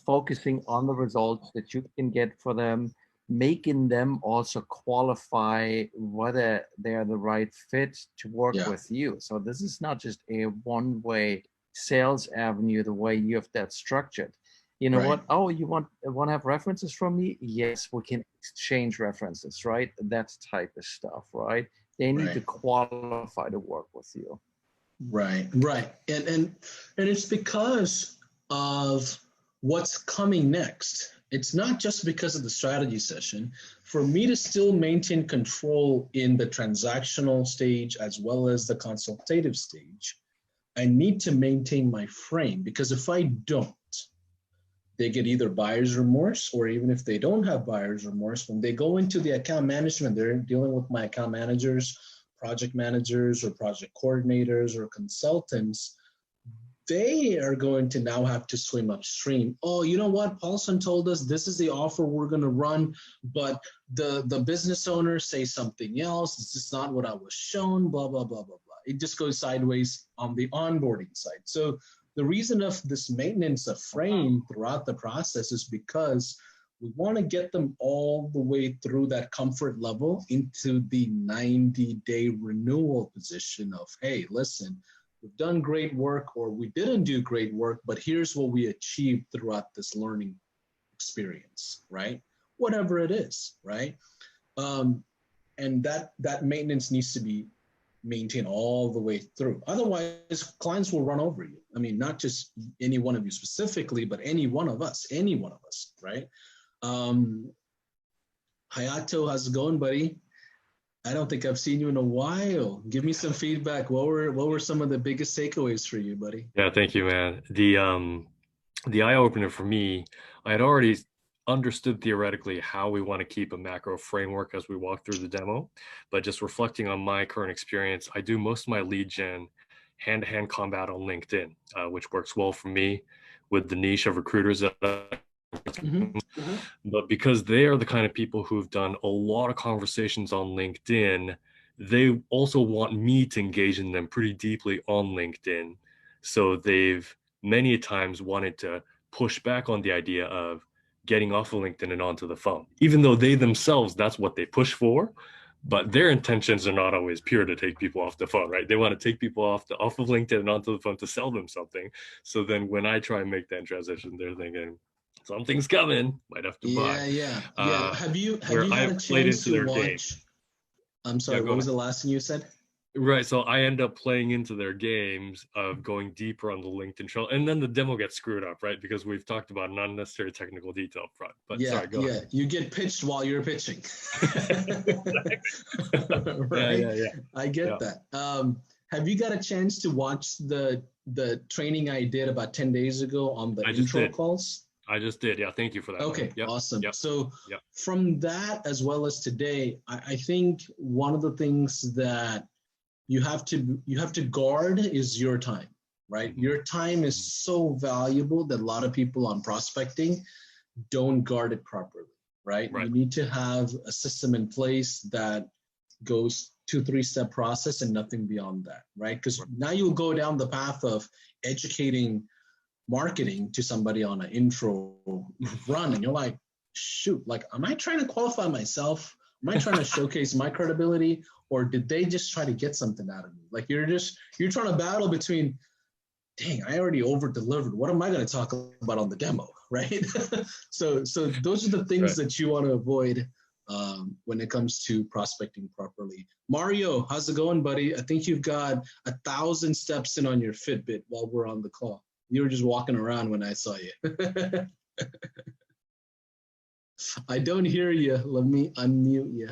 Focusing on the results that you can get for them, making them also qualify whether they're the right fit to work with you. So this is not just a one-way sales avenue the way you have that structured. You know what? Oh, you want to have references from me? Yes, we can exchange references, right? That type of stuff, right? They need to qualify to work with you. Right. And it's because of what's coming next. It's not just because of the strategy session. For me to still maintain control in the transactional stage as well as the consultative stage, I need to maintain my frame, because if I don't, they get either buyer's remorse, or even if they don't have buyer's remorse, when they go into the account management, they're dealing with my account managers, project managers, or project coordinators, or consultants. They are going to now have to swim upstream. Oh, you know what? Paulson told us this is the offer we're going to run, but the business owners say something else. This is not what I was shown, blah, blah, blah, blah, blah. It just goes sideways on the onboarding side. So the reason of this maintenance of frame throughout the process is because we want to get them all the way through that comfort level into the 90-day renewal position of, hey, listen, we've done great work, or we didn't do great work, but here's what we achieved throughout this learning experience, right? Whatever it is, right? And that maintenance needs to be maintained all the way through. Otherwise, clients will run over you. I mean, not just any one of you specifically, but any one of us, right? Hayato, how's it going, buddy? I don't think I've seen you in a while. Give me some feedback. What were some of the biggest takeaways for you, buddy? Yeah, thank you, man. The eye opener for me, I had already understood theoretically how we want to keep a macro framework as we walk through the demo, but just reflecting on my current experience, I do most of my lead gen hand-to-hand combat on LinkedIn, which works well for me with the niche of recruiters that But because they are the kind of people who've done a lot of conversations on LinkedIn, they also want me to engage in them pretty deeply on LinkedIn. So they've many times wanted to push back on the idea of getting off of LinkedIn and onto the phone, even though they themselves, that's what they push for. But their intentions are not always pure to take people off the phone, right? They want to take people off of LinkedIn and onto the phone to sell them something. So then when I try and make that transition, they're thinking, something's coming, might have to buy. Yeah. Have you had a chance to watch? I'm sorry, what was the last thing you said? Right, so I end up playing into their games of going deeper on the LinkedIn trail, and then the demo gets screwed up, right? Because we've talked about an unnecessary technical detail up front. But sorry, go ahead. You get pitched while you're pitching. Right? Yeah. I get that. Have you got a chance to watch the training I did about 10 days ago on the intro calls? I just did. Yeah, thank you for that. Okay, awesome. So from that as well as today, I think one of the things that you have to guard is your time, right? Your time is so valuable that a lot of people on prospecting don't guard it properly, right? You need to have a system in place that goes 2-3 step process and nothing beyond that, right? Because now you'll go down the path of educating marketing to somebody on an intro run, and you're like, shoot, like, am I trying to qualify myself? Am I trying to showcase my credibility, or did they just try to get something out of me? Like, you're trying to battle between, dang, I already over delivered. What am I going to talk about on the demo, right? So those are the things that you want to avoid when it comes to prospecting properly. Mario, how's it going, buddy? I think you've got 1,000 steps in on your Fitbit while we're on the call. You were just walking around when I saw you. I don't hear you. Let me unmute you.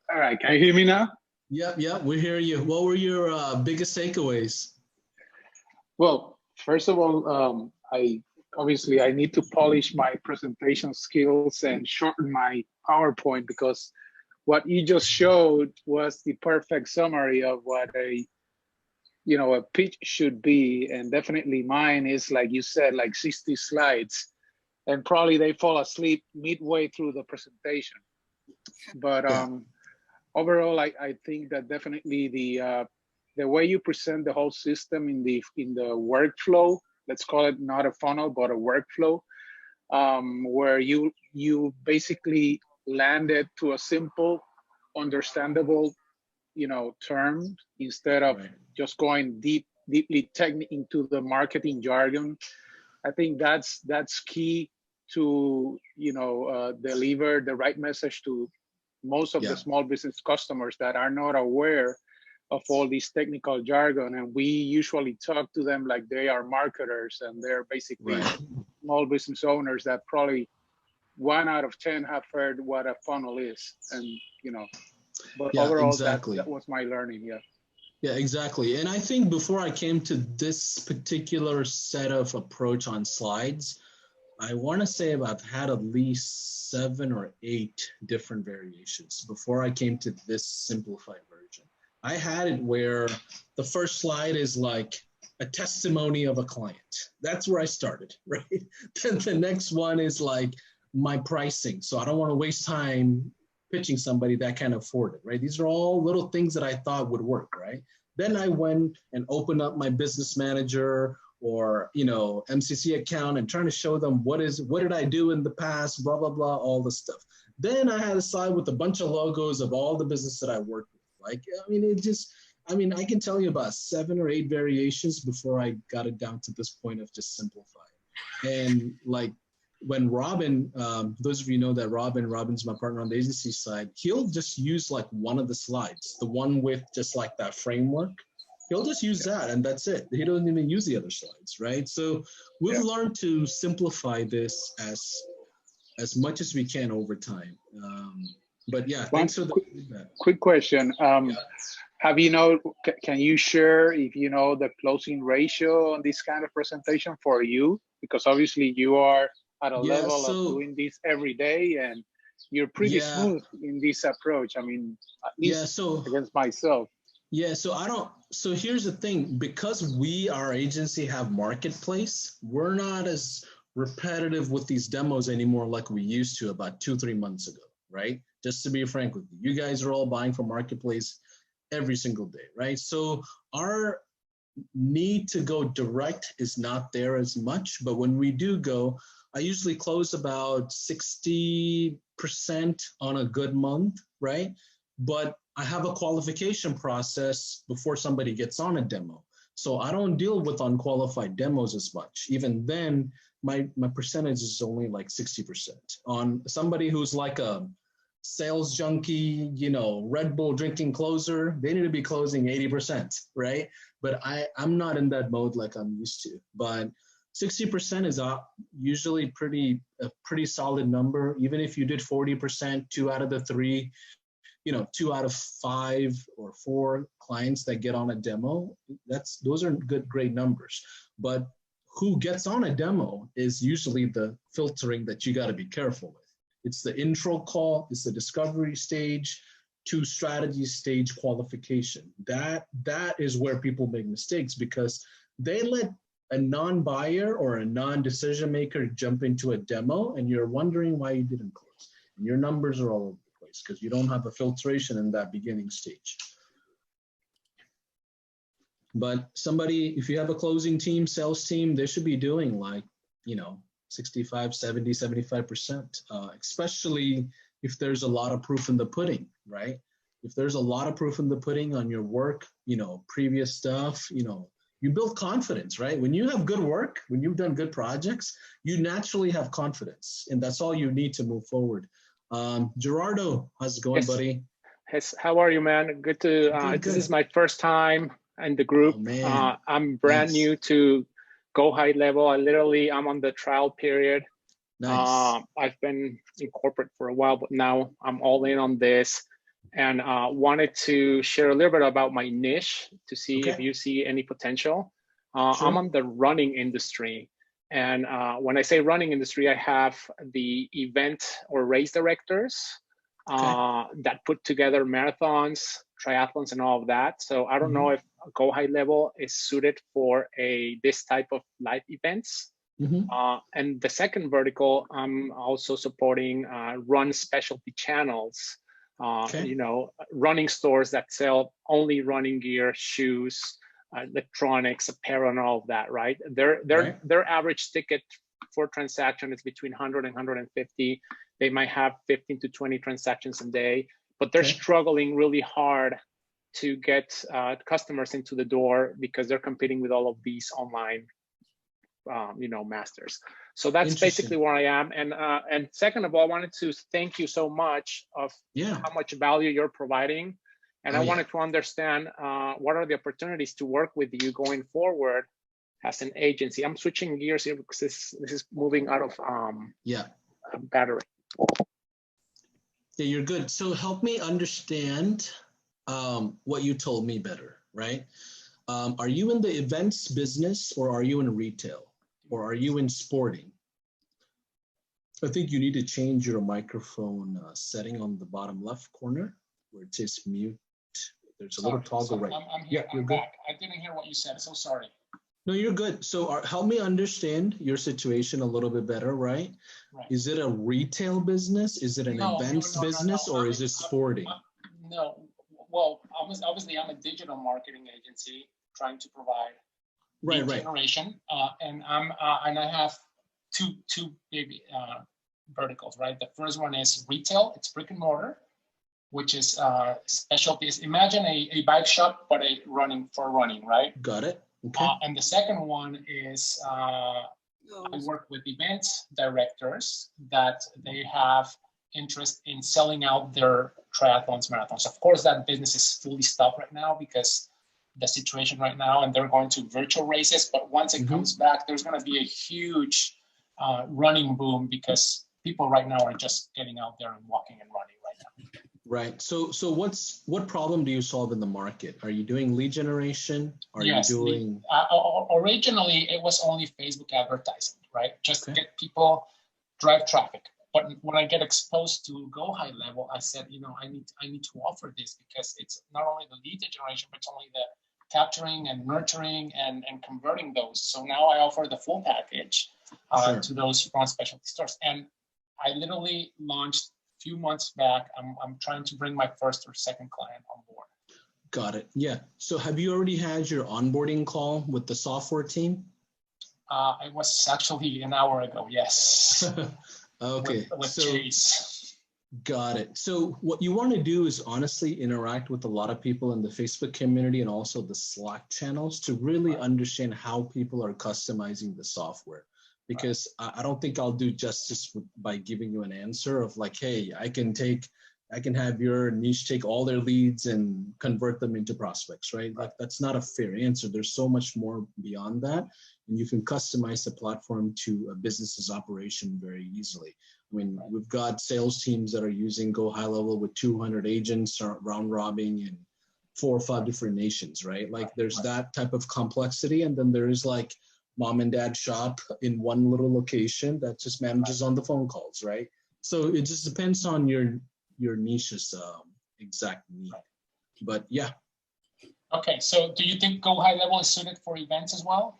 All right, can you hear me now? Yep, we hear you. What were your biggest takeaways? Well, first of all, I need to polish my presentation skills and shorten my PowerPoint, because what you just showed was the perfect summary of what a pitch should be. And definitely mine is, like you said, like 60 slides, and probably they fall asleep midway through the presentation. But overall, I think that definitely the way you present the whole system in the workflow, let's call it not a funnel, but a workflow, where you basically landed to a simple, understandable, term, instead of just going deeply into the marketing jargon. I think that's key to, deliver the right message to most of the small business customers that are not aware of all this technical jargon. And we usually talk to them like they are marketers, and they're basically small business owners that probably 1 out of 10 have heard what a funnel is. And, but overall, exactly. that was my learning. Yeah. Yeah, exactly. And I think before I came to this particular set of approach on slides, I want to say I've had at least 7 or 8 different variations before I came to this simplified version. I had it where the first slide is like a testimony of a client. That's where I started, right? Then the next one is like my pricing. So I don't want to waste time pitching somebody that can't afford it, right? These are all little things that I thought would work, right? Then I went and opened up my business manager or, MCC account and trying to show them what did I do in the past, blah, blah, blah, all this stuff. Then I had a slide with a bunch of logos of all the business that I worked with. Like, I can tell you about 7 or 8 variations before I got it down to this point of just simplifying. And like when Robin, those of you know that Robin's my partner on the agency side, he'll just use like one of the slides, the one with just like that framework. He'll just use that and that's it. He doesn't even use the other slides, right? So we've learned to simplify this as much as we can over time. But yeah, thanks for the feedback. Quick question. Have can you share if the closing ratio on this kind of presentation for you? Because obviously you are at a level of doing this every day and you're pretty smooth in this approach. I mean, at least against myself. Yeah, so here's the thing, because our agency have marketplace, we're not as repetitive with these demos anymore like we used to about 2-3 months ago, right? Just to be frank with you, you guys are all buying from marketplace every single day, right? So our need to go direct is not there as much, but when we do go, I usually close about 60% on a good month, right? But I have a qualification process before somebody gets on a demo. So I don't deal with unqualified demos as much. Even then, my percentage is only like 60%. On somebody who's like a sales junkie, Red Bull drinking closer, they need to be closing 80%, right? But I'm not in that mode like I'm used to. But 60% is usually a pretty solid number. Even if you did 40%, 2 out of the 3, 2 out of 5 or 4 clients that get on a demo, those are great numbers. But who gets on a demo is usually the filtering that you got to be careful with. It's the intro call, it's the discovery stage to strategy stage qualification. That is where people make mistakes because they let a non-buyer or a non-decision maker jump into a demo and you're wondering why you didn't close. And your numbers are all over the place because you don't have a filtration in that beginning stage. But if you have a closing team, sales team, they should be doing like, 65, 70, 75%, especially if there's a lot of proof in the pudding, right? If there's a lot of proof in the pudding on your work, previous stuff, you build confidence, right? When you have good work, when you've done good projects, you naturally have confidence, and that's all you need to move forward. Gerardo, how's it going, buddy? Yes, how are you, man? Good to, good. This is my first time in the group. Oh, I'm brand new to Go High Level. I'm on the trial period. Nice. I've been in corporate for a while, but now I'm all in on this. And wanted to share a little bit about my niche to see if you see any potential. Sure. I'm on the running industry. And when I say running industry, I have the event or race directors that put together marathons, triathlons, and all of that. So I don't know if Go High Level is suited for this type of live events. And the second vertical, I'm also supporting run specialty channels. Running stores that sell only running gear, shoes, electronics, apparel, and all of that, right? Their average ticket for transaction is between 100 and 150. They might have 15 to 20 transactions a day, but they're struggling really hard to get customers into the door because they're competing with all of these online masters. So that's basically where I am. And second of all, I wanted to thank you so much of how much value you're providing. And I wanted to understand what are the opportunities to work with you going forward as an agency. I'm switching gears here because this is moving out of battery. Yeah, you're good. So help me understand what you told me better, right? Are you in the events business, or are you in retail, or are you in sporting? I think you need to change your microphone setting on the bottom left corner where it says mute. There's a little toggle right. I'm here. I'm back. I didn't hear what you said. So sorry. No, you're good. So help me understand your situation a little bit better, right? Is it a retail business? Is it an events business, or is it sporting? No. Well, obviously, I'm a digital marketing agency trying to provide lead generation, and I have two big verticals, right? The first one is retail. It's brick and mortar, which is specialties. Imagine a bike shop, but running, right? Got it. Okay. And the second one is I work with events directors that they have interest in selling out their triathlons, marathons. Of course, that business is fully stopped right now because the situation right now, and they're going to virtual races. But once it comes back, there's going to be a huge running boom because people right now are just getting out there and walking and running right now. Right. So what problem do you solve in the market? Are you doing lead generation? Yes, you doing? Originally, it was only Facebook advertising, right? Just to get people, drive traffic. But when I get exposed to Go High Level, I said, I need to offer this because it's not only the lead generation, but it's only the capturing and nurturing and converting those. So now I offer the full package to those specialty stores. And I literally launched a few months back. I'm trying to bring my first or second client on board. Got it. Yeah. So have you already had your onboarding call with the software team? It was actually an hour ago. Yes. Okay. With Chase. Got it. So what you want to do is honestly interact with a lot of people in the Facebook community and also the Slack channels to really understand how people are customizing the software. Because I don't think I'll do justice by giving you an answer of like, hey, I can have your niche take all their leads and convert them into prospects, right? Like that's not a fair answer. There's so much more beyond that. And you can customize the platform to a business's operation very easily. I mean, we've got sales teams that are using Go High Level with 200 agents round robbing in 4 or 5 different nations, right? Like there's that type of complexity. And then there is like mom and dad shop in one little location that just manages on the phone calls, right? So it just depends on your niche's exact need. But yeah. Okay, so do you think Go High Level is suited for events as well?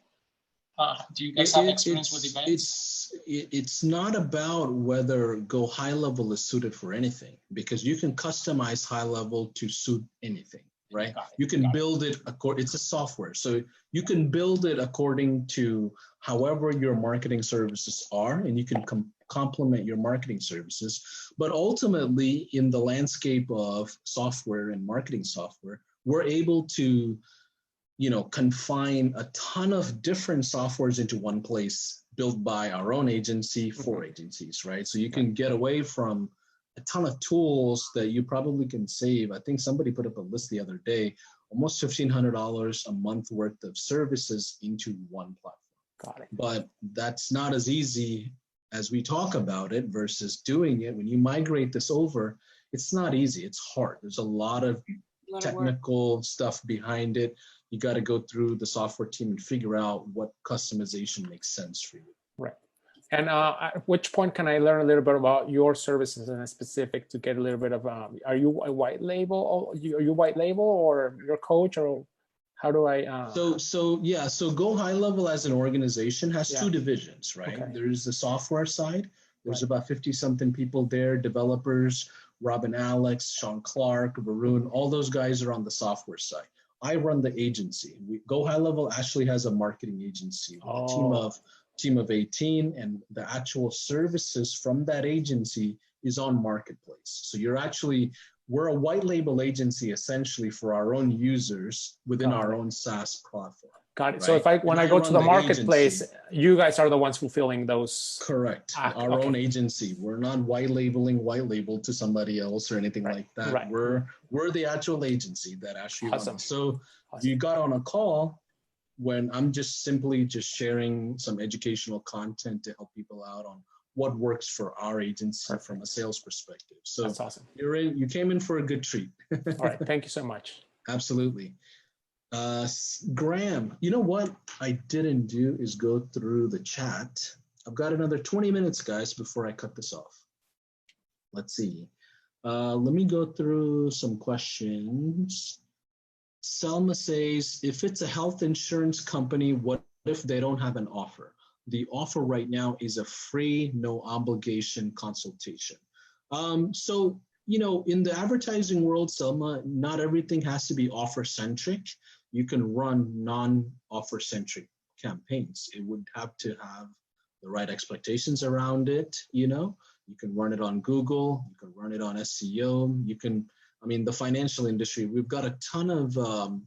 Do you guys have experience with events? It's not about whether Go High Level is suited for anything, because you can customize High Level to suit anything, right? You can build it it's a software, so you can build it according to however your marketing services are, and you can complement your marketing services. But ultimately, in the landscape of software and marketing software, we're able to confine a ton of different softwares into one place built by our own agency for agencies, right? So you can get away from a ton of tools that you probably can save. I think somebody put up a list the other day, almost $1,500 a month worth of services into one platform. Got it. But that's not as easy as we talk about it versus doing it. When you migrate this over, it's not easy. It's hard. There's a lot of technical stuff behind it. You got to go through the software team and figure out what customization makes sense for you. Right. And at which point can I learn a little bit about your services in a specific to get a little bit of, are you a white label? Are you white label or your coach, or how do I? So Go High Level as an organization has 2 divisions, right? Okay. There's the software side. There's about 50 something people there, developers, Robin Alex, Sean Clark, Varun, all those guys are on the software side. I run the agency. Go High Level actually has a marketing agency, a team of 18, and the actual services from that agency is on Marketplace. So we're a white label agency essentially for our own users within our own SaaS platform. Got it. Right? So when I go to the marketplace, agency. you guys are the ones fulfilling those. Correct. Our own agency. We're not white labeled to somebody else or anything like that. Right. We're the actual agency that actually Awesome. runs. So you got on a call when I'm just simply sharing some educational content to help people out on what works for our agency from a sales perspective. So that's awesome. You came in for a good treat. All right. Thank you so much. Absolutely. Graham, you know what I didn't do is go through the chat. I've got another 20 minutes, guys, before I cut this off. Let's see. Let me go through some questions. Selma says, if it's a health insurance company, what if they don't have an offer? The offer right now is a free, no obligation consultation. So, you know, in the advertising world, Selma, not everything has to be offer centric. You can run non-offer centric campaigns. It would have to have the right expectations around it. You know, you can run it on Google, you can run it on SEO. You can, I mean, the financial industry, we've got a ton of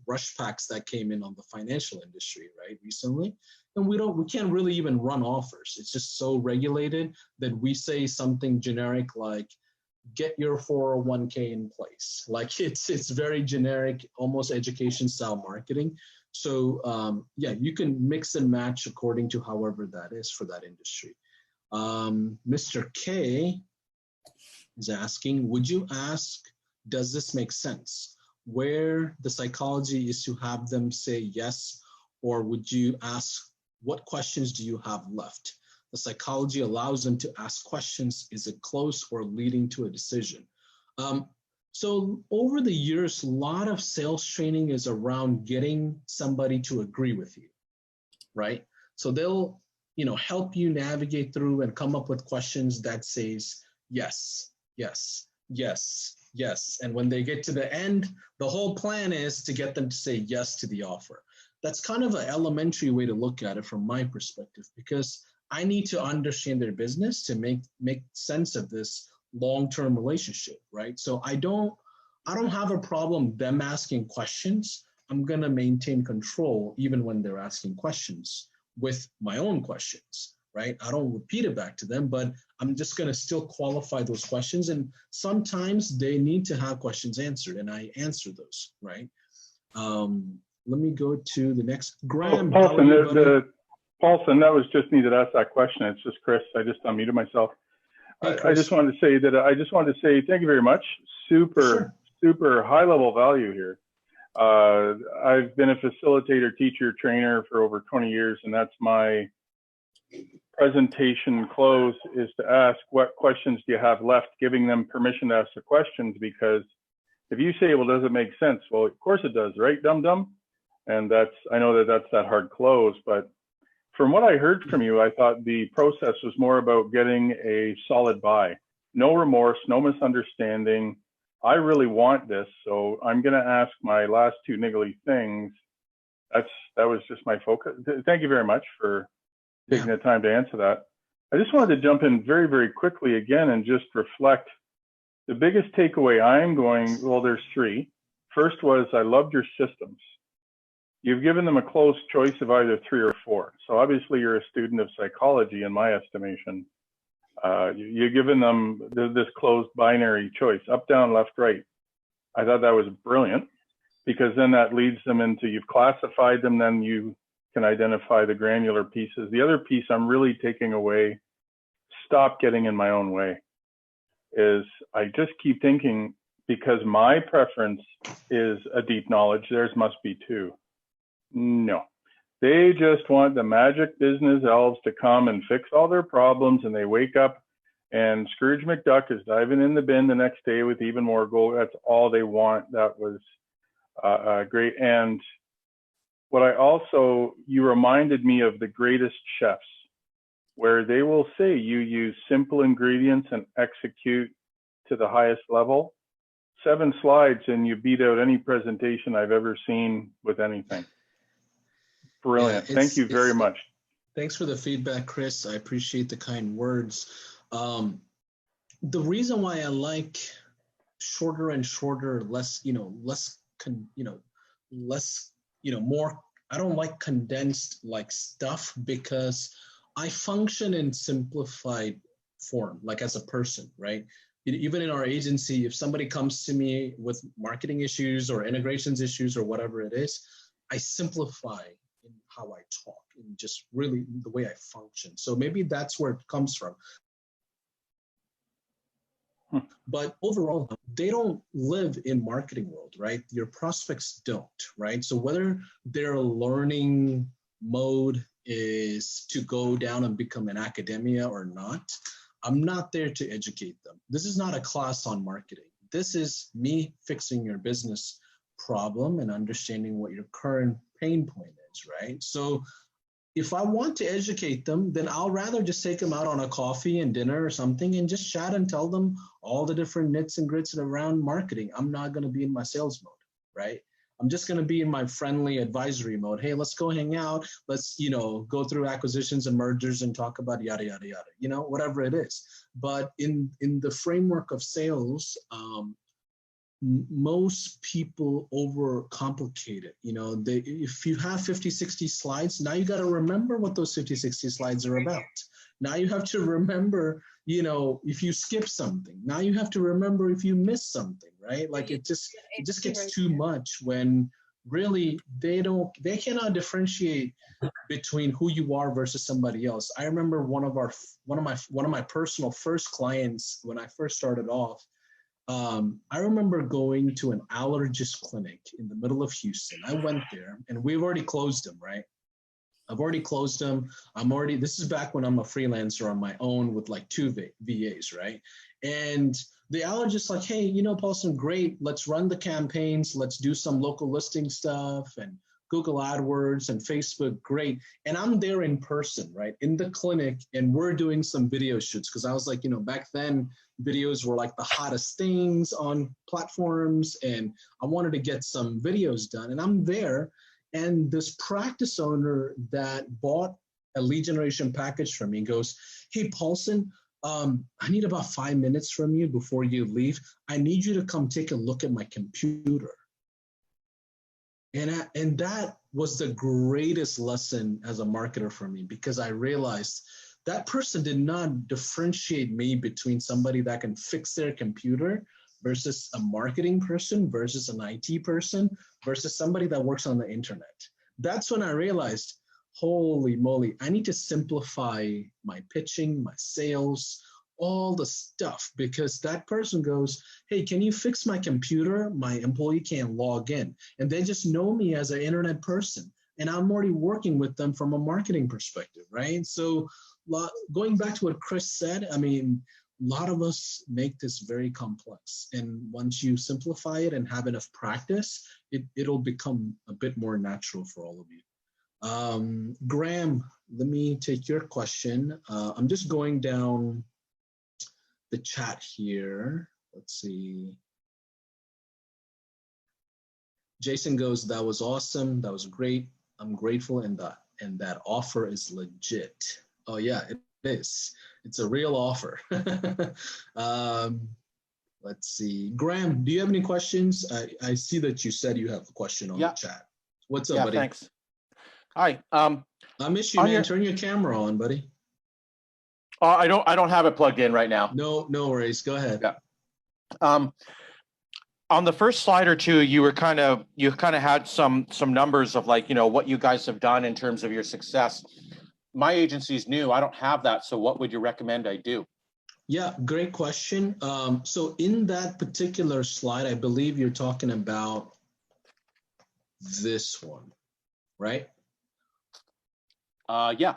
rush packs that came in on the financial industry, right, recently. And we can't really even run offers. It's just so regulated that we say something generic like, get your 401k in place. Like it's very generic, almost education style marketing. So yeah, you can mix and match according to however that is for that industry. Mr. K is asking, would you ask, does this make sense? Where the psychology is to have them say yes, or would you ask, what questions do you have left? The psychology allows them to ask questions. Is it close or leading to a decision? So over the years, a lot of sales training is around getting somebody to agree with you, right? So they'll, you know, help you navigate through and come up with questions that says yes, yes, yes, yes. And when they get to the end, the whole plan is to get them to say yes to the offer. That's kind of an elementary way to look at it from my perspective, because I need to understand their business to make sense of this long-term relationship, right? So I don't have a problem them asking questions. I'm gonna maintain control even when they're asking questions with my own questions, right? I don't repeat it back to them, but I'm just gonna still qualify those questions. And sometimes they need to have questions answered, and I answer those, right? Let me go to the next. Graham, Paulson, that was just me that asked that question. It's just Chris. I just unmuted myself. Hey, I just wanted to say thank you very much. Super high level value here. I've been a facilitator, teacher, trainer for over 20 years, and that's my presentation close, is to ask, what questions do you have left, giving them permission to ask the questions, because if you say, well, does it make sense? Well, of course it does, right, dum-dum? And I know that's that hard close, but from what I heard from you, I thought the process was more about getting a solid buy. No remorse, no misunderstanding. I really want this, so I'm going to ask my last two niggly things. That was just my focus. Thank you very much for taking the time to answer that. I just wanted to jump in very, very quickly again and just reflect. The biggest takeaway I'm going, well, there's three. First was, I loved your systems. You've given them a close choice of either 3 or 4. So obviously you're a student of psychology in my estimation. You've given them this closed binary choice, up, down, left, right. I thought that was brilliant, because then that leads them into, you've classified them, then you can identify the granular pieces. The other piece I'm really taking away, stop getting in my own way, is I just keep thinking, because my preference is a deep knowledge, theirs must be too. No, they just want the magic business elves to come and fix all their problems, and they wake up and Scrooge McDuck is diving in the bin the next day with even more gold. That's all they want. That was great. And what you reminded me of the greatest chefs, where they will say you use simple ingredients and execute to the highest level. 7 slides and you beat out any presentation I've ever seen with anything. Brilliant. Thank you very much. Thanks for the feedback, Chris. I appreciate the kind words. The reason why I like shorter and shorter, more I don't like condensed like stuff because I function in simplified form, like as a person, right? Even in our agency, if somebody comes to me with marketing issues or integrations issues or whatever it is, I simplify in how I talk and just really the way I function. So maybe that's where it comes from. But overall, they don't live in marketing world, right? Your prospects don't, right? So whether their learning mode is to go down and become an academia or not, I'm not there to educate them. This is not a class on marketing. This is me fixing your business problem and understanding what your current pain point is, right? So if I want to educate them, then I'll rather just take them out on a coffee and dinner or something and just chat and tell them all the different nits and grits around marketing. I'm not going to be in my sales mode, right? I'm just going to be in my friendly advisory mode. Hey, let's go hang out. Let's, go through acquisitions and mergers and talk about yada, yada, yada, whatever it is. But in the framework of sales, most people overcomplicate it. If you have 50, 60 slides, now you got to remember what those 50, 60 slides are about. Now you have to remember, if you skip something. Now you have to remember if you miss something, right? Like it just gets too much when really they cannot differentiate between who you are versus somebody else. I remember one of my personal first clients when I first started off. I remember going to an allergist clinic in the middle of Houston. I went there and we've already closed them, right? I've already closed them. This is back when I'm a freelancer on my own with like 2 VAs, right? And the allergist like, hey, Paulson, great. Let's run the campaigns. Let's do some local listing stuff and Google AdWords and Facebook, great. And I'm there in person, right? In the clinic, and we're doing some video shoots because I was like, back then videos were like the hottest things on platforms and I wanted to get some videos done. And I'm there and this practice owner that bought a lead generation package from me goes, hey, Paulson, I need about 5 minutes from you before you leave. I need you to come take a look at my computer. And that was the greatest lesson as a marketer for me because I realized that person did not differentiate me between somebody that can fix their computer versus a marketing person versus an IT person versus somebody that works on the internet. That's when I realized, holy moly, I need to simplify my pitching, my sales, all the stuff, because that person goes, hey, can you fix my computer? My employee can't log in. And they just know me as an internet person. And I'm already working with them from a marketing perspective, right? So going back to what Chris said, I mean, a lot of us make this very complex. And once you simplify it and have enough practice, it'll become a bit more natural for all of you. Graham, let me take your question. I'm just going down the chat here. Let's see. Jason goes, that was awesome. That was great. I'm grateful, and that offer is legit. Oh yeah, it is. It's a real offer. Let's see. Graham, do you have any questions? I see that you said you have a question on the chat. What's up, buddy? Thanks. Hi. I miss you, man. Turn your camera on, buddy. I don't have it plugged in right now. No worries. Go ahead. Yeah. On the first slide or two, you kind of had some numbers of like, what you guys have done in terms of your success. My agency's new. I don't have that. So what would you recommend I do? Yeah, great question. So in that particular slide, I believe you're talking about this one, right? Yeah.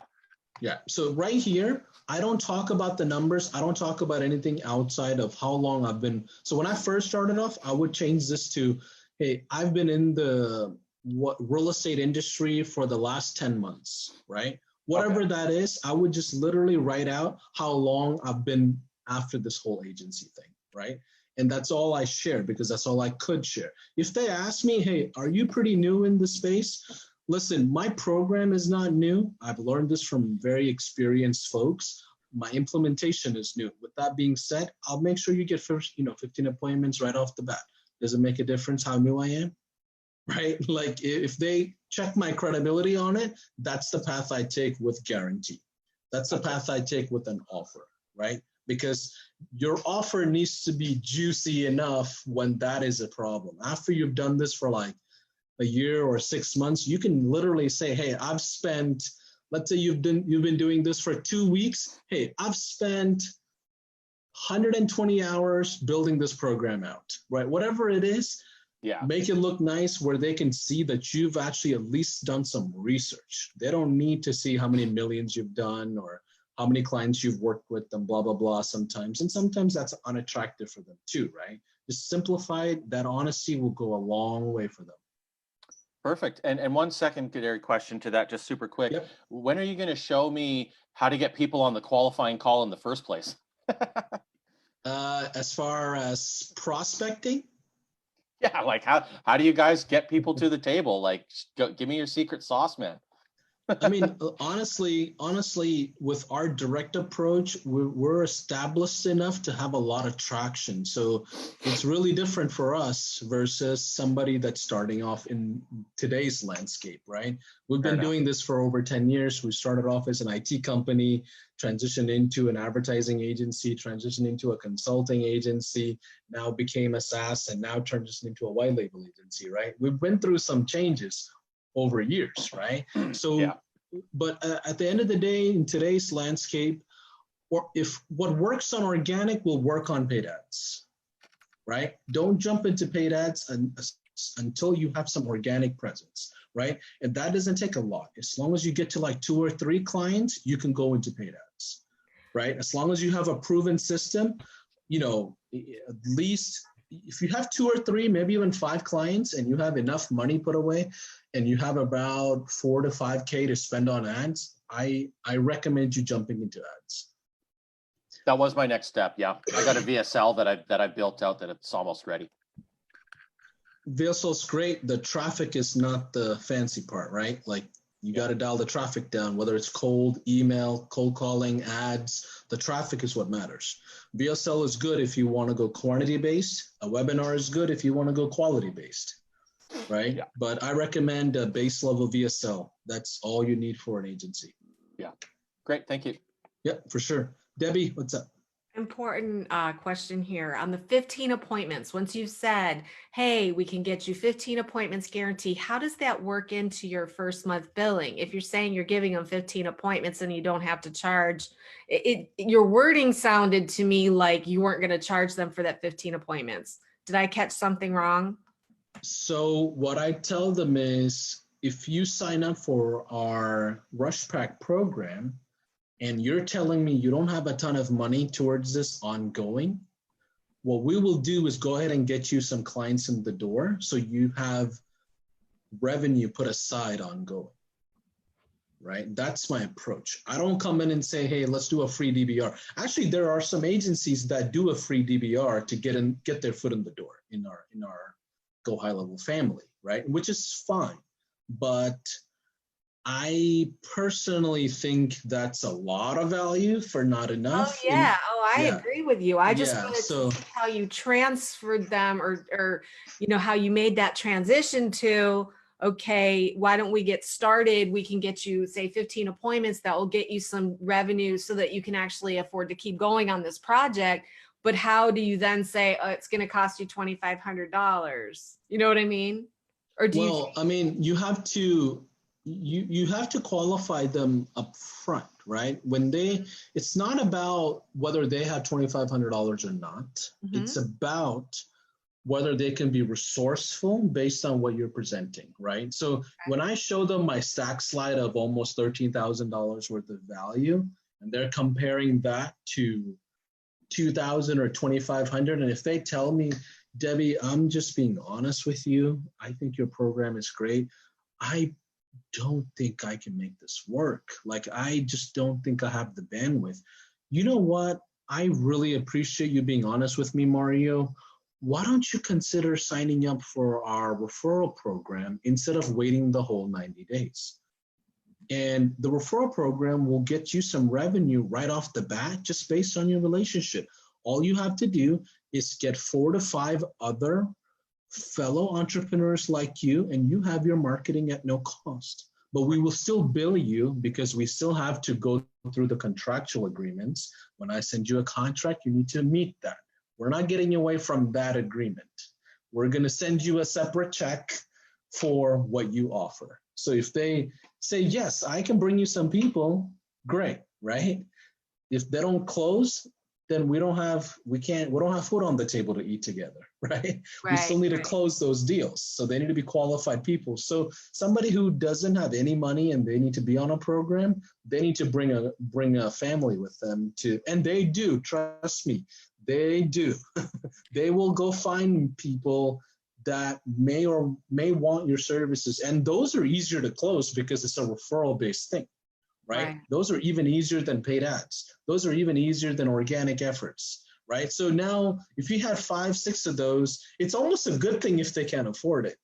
Yeah. So right here, I don't talk about the numbers. I don't talk about anything outside of how long I've been. So when I first started off, I would change this to, hey, I've been in the real estate industry for the last 10 months, right? Whatever that is, I would just literally write out how long I've been after this whole agency thing, right? And that's all I shared because that's all I could share. If they ask me, hey, are you pretty new in this space? Listen, my program is not new. I've learned this from very experienced folks. My implementation is new. With that being said, I'll make sure you get first, 15 appointments right off the bat. Does it make a difference how new I am? right? Like if they check my credibility on it, that's the path I take with guarantee. That's the path I take with an offer, right? Because your offer needs to be juicy enough when that is a problem. After you've done this for like a year or 6 months, you can literally say, hey, I've spent, let's say you've been doing this for 2 weeks. Hey, I've spent 120 hours building this program out, right? Whatever it is, make it look nice where they can see that you've actually at least done some research. They don't need to see how many millions you've done or how many clients you've worked with and blah, blah, blah sometimes. And sometimes that's unattractive for them too, right? Just simplify it. That honesty will go a long way for them. Perfect. And one secondary question to that, just super quick. Yep. When are you going to show me how to get people on the qualifying call in the first place? As far as prospecting? Yeah, like how do you guys get people to the table? Like, give me your secret sauce, man. I mean, honestly, with our direct approach, we're established enough to have a lot of traction. So it's really different for us versus somebody that's starting off in today's landscape, right? We've been doing this for over 10 years. We started off as an IT company, transitioned into an advertising agency, transitioned into a consulting agency, now became a SaaS, and now transitioned into a white label agency, right? We've been through some changes over years, right? So, but at the end of the day, in today's landscape, or if what works on organic will work on paid ads, right? Don't jump into paid ads until you have some organic presence, right? And that doesn't take a lot. As long as you get to like 2 or 3 clients, you can go into paid ads, right? As long as you have a proven system, you know, at least if you have 2 or 3, maybe even 5 clients and you have enough money put away and you have about 4 to 5K to spend on ads, I recommend you jumping into ads. That was my next step. Yeah. I got a VSL that I built out that it's almost ready. VSL's great. The traffic is not the fancy part, right? Like you got to dial the traffic down, whether it's cold, email, cold calling, ads, the traffic is what matters. VSL is good if you want to go quantity based. A webinar is good if you want to go quality based, right? Yeah. But I recommend a base level VSL. That's all you need for an agency. Yeah. Great. Thank you. Yeah, for sure. Debbie, what's up? Important question here on the 15 appointments. Once you've said, hey, we can get you 15 appointments guarantee, how does that work into your first month billing? If you're saying you're giving them 15 appointments and you don't have to charge, your wording sounded to me like you weren't going to charge them for that 15 appointments. Did I catch something wrong? So what I tell them is if you sign up for our Rush Pack program, and you're telling me you don't have a ton of money towards this ongoing, what we will do is go ahead and get you some clients in the door so you have revenue put aside ongoing, right? That's my approach. I don't come in and say, hey, let's do a free DBR. Actually, there are some agencies that do a free DBR to get their foot in the door in our Go High Level family, right? Which is fine, but I personally think that's a lot of value for not enough. Oh yeah. I agree with you. I just wanted to see how you transferred them or you know, how you made that transition to, okay, why don't we get started? We can get you say 15 appointments that will get you some revenue so that you can actually afford to keep going on this project. But how do you then say, oh, it's going to cost you $2,500? You know what I mean? Or do well, I mean, you have to qualify them up front, right? It's not about whether they have $2,500 or not. Mm-hmm. It's about whether they can be resourceful based on what you're presenting, right? So when I show them my stack slide of almost $13,000 worth of value, and they're comparing that to $2,000 or $2,500, and if they tell me, Debbie, I'm just being honest with you, I think your program is great, I don't think I can make this work. Like, I just don't think I have the bandwidth. You know what? I really appreciate you being honest with me, Mario. Why don't you consider signing up for our referral program instead of waiting the whole 90 days? And the referral program will get you some revenue right off the bat just based on your relationship. All you have to do is get 4 to 5 other fellow entrepreneurs like you, and you have your marketing at no cost. But we will still bill you because we still have to go through the contractual agreements. When I send you a contract, you need to meet that. We're not getting away from that agreement. We're going to send you a separate check for what you offer. So if they say, yes, I can bring you some people, great, right? If they don't close, then we don't have food on the table to eat together, right? We still need to close those deals. So they need to be qualified people. So somebody who doesn't have any money and they need to be on a program, they need to bring a family with them and they do, trust me, they do. They will go find people that may want your services. And those are easier to close because it's a referral-based thing. Right? Those are even easier than paid ads. Those are even easier than organic efforts, right? So now if you had 5, 6 of those, it's almost a good thing if they can't afford it.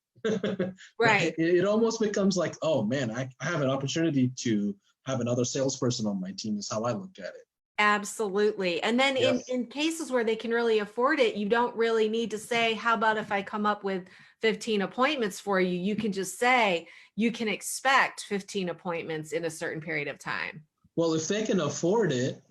Right. It almost becomes like, oh man, I have an opportunity to have another salesperson on my team is how I look at it. Absolutely. And then in cases where they can really afford it, you don't really need to say, how about if I come up with 15 appointments for you? You can just say, you can expect 15 appointments in a certain period of time. Well, if they can afford it,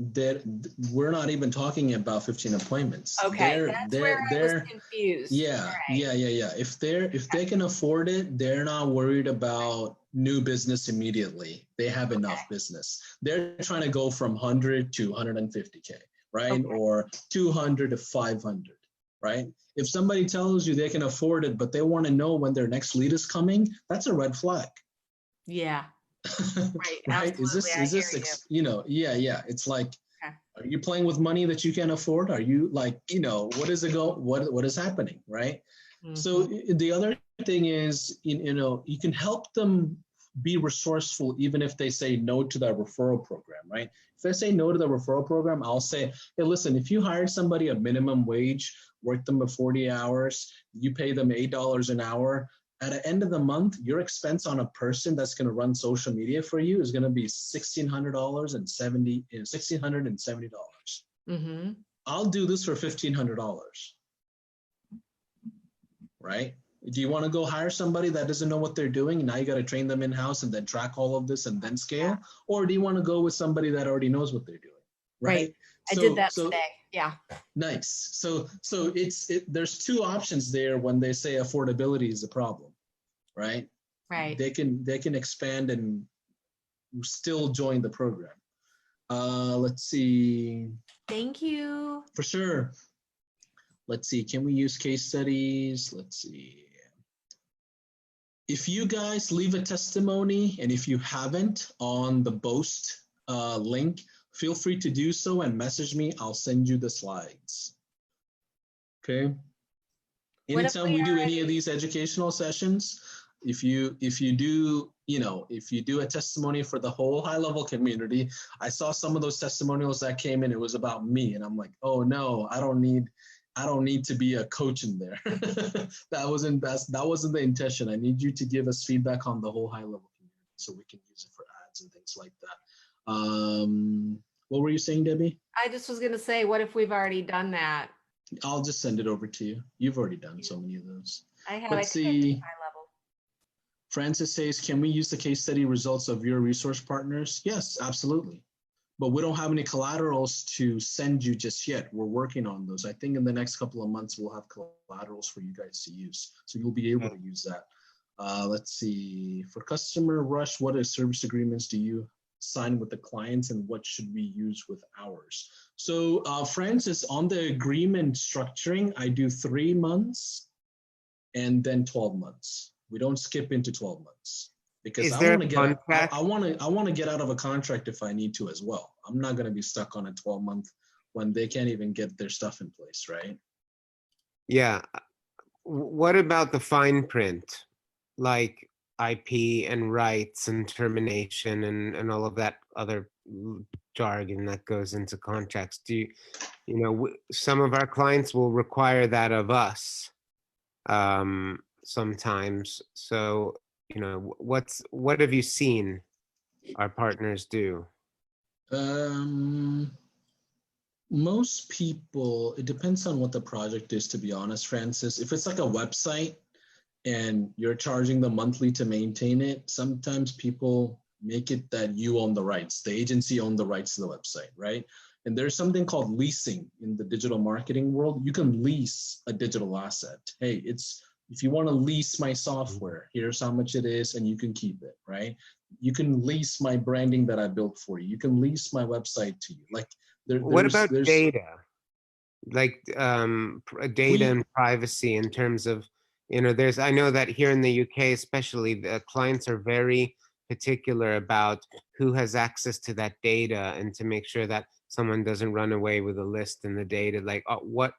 we're not even talking about 15 appointments. Okay, that's where I was confused. Yeah, yeah. If they can afford it, they're not worried about new business immediately. They have enough business. They're trying to go from 100 to 150K, right? Or 200 to 500, right? If somebody tells you they can afford it, but they want to know when their next lead is coming, that's a red flag. Yeah. Right? Is this yeah. It's like, are you playing with money that you can't afford? Are you like, what is happening, right? Mm-hmm. So the other thing is, you can help them be resourceful even if they say no to that referral program, right? If they say no to the referral program, I'll say, hey, listen, if you hire somebody at minimum wage, work them for 40 hours, you pay them $8 an hour, at the end of the month, your expense on a person that's going to run social media for you is going to be $1,670. Mm-hmm. I'll do this for $1,500. Right? Do you want to go hire somebody that doesn't know what they're doing? Now you got to train them in-house and then track all of this and then scale? Or do you want to go with somebody that already knows what they're doing? Right. I did that today. Yeah. Nice. So there's two options there when they say affordability is a problem, right? Right. They can expand and still join the program. Let's see. Thank you. For sure. Let's see. Can we use case studies? Let's see. If you guys leave a testimony, and if you haven't on the Boast link, feel free to do so and message me. I'll send you the slides. Okay. Anytime we do any of these educational sessions, if you do a testimony for the whole high level community, I saw some of those testimonials that came in, it was about me. And I'm like, oh no, I don't need to be a coach in there. That wasn't the intention. I need you to give us feedback on the whole high level community so we can use it for ads and things like that. What were you saying, Debbie? I just was going to say, what if we've already done that? I'll just send it over to you. You've already done so many of those. I have. Let's see. High level. Francis says, can we use the case study results of your resource partners? Yes, absolutely. But we don't have any collaterals to send you just yet. We're working on those. I think in the next couple of months, we'll have collaterals for you guys to use. So you'll be able to use that. Let's see. For Customer Rush, what service agreements do you sign with the clients and what should we use with ours? So Francis, on the agreement structuring, I do 3 months and then 12 months. We don't skip into 12 months. Because I want to get out of a contract if I need to as well. I'm not going to be stuck on a 12-month when they can't even get their stuff in place, right? Yeah. What about the fine print, like IP and rights and termination and all of that other jargon that goes into contracts? Some of our clients will require that of us sometimes. So, what have you seen our partners do? Most people, it depends on what the project is, to be honest, Francis. If it's like a website and you're charging them monthly to maintain it, sometimes people make it that you own the rights. The agency own the rights to the website, right? And there's something called leasing in the digital marketing world. You can lease a digital asset. Hey, if you want to lease my software, here's how much it is, and you can keep it, right? You can lease my branding that I built for you. You can lease my website to you. Like what about data? Like data and privacy in terms of, I know that here in the UK, especially, the clients are very particular about who has access to that data and to make sure that someone doesn't run away with a list in the data. Like what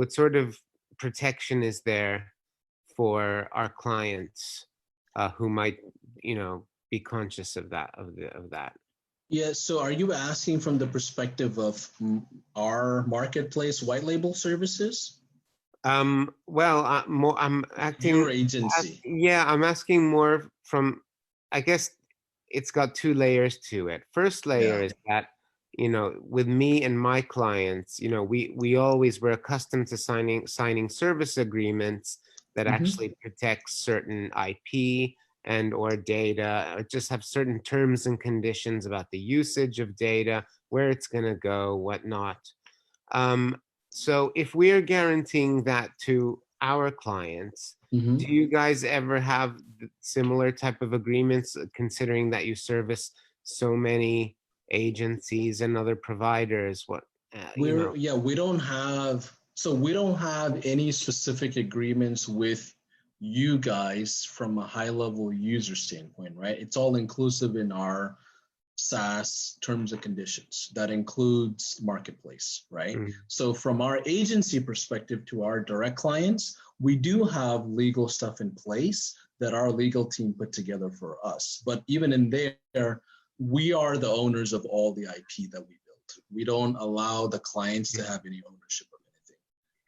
sort of protection is there for our clients who might, be conscious of that, of that? Yeah, so are you asking from the perspective of our marketplace white label services? Well, I'm acting your agency. Yeah, I'm asking more from, I guess it's got two layers to it. First layer is that, with me and my clients, we always were accustomed to signing service agreements that actually protect certain IP and or data, or just have certain terms and conditions about the usage of data, where it's going to go, whatnot. So if we are guaranteeing that to our clients, do you guys ever have similar type of agreements, considering that you service so many agencies and other providers? We don't have any specific agreements with you guys from a high level user standpoint, right? It's all inclusive in our SaaS terms and conditions. That includes marketplace, right? So from our agency perspective to our direct clients, we do have legal stuff in place that our legal team put together for us. But even in there, we are the owners of all the IP that we built. We don't allow the clients to have any ownership of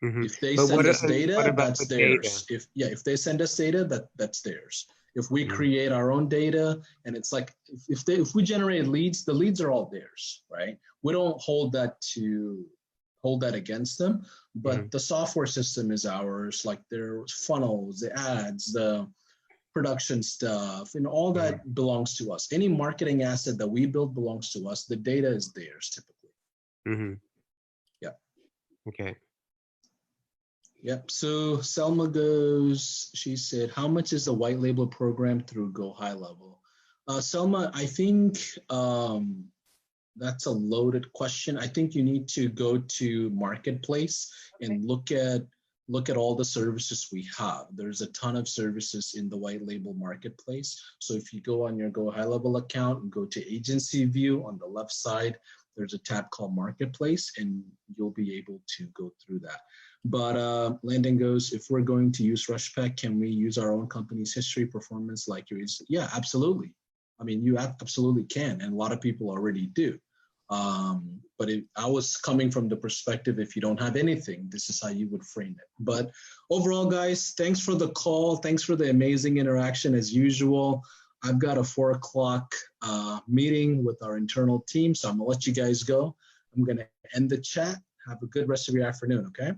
anything. If they send us data, that's theirs. If they send us data, that's theirs. If we create our own data, and it's like if we generate leads, the leads are all theirs, right? We don't hold that against them, but the software system is ours. Like their funnels, the ads, the production stuff, and all that belongs to us. Any marketing asset that we build belongs to us. The data is theirs typically. Yeah. Okay. Yep. So Selma goes, she said, how much is the white label program through Go High Level? Selma, I think that's a loaded question. I think you need to go to Marketplace and look at all the services we have. There's a ton of services in the white label marketplace. So if you go on your Go High Level account and go to Agency View on the left side, there's a tab called Marketplace, and you'll be able to go through that. But Landon goes, if we're going to use RushPack, can we use our own company's history, performance like yours? Yeah, absolutely. I mean, you absolutely can, and a lot of people already do. But I was coming from the perspective, if you don't have anything, this is how you would frame it. But overall, guys, thanks for the call. Thanks for the amazing interaction as usual. I've got a 4 o'clock meeting with our internal team, so I'm gonna let you guys go. I'm gonna end the chat. Have a good rest of your afternoon, okay?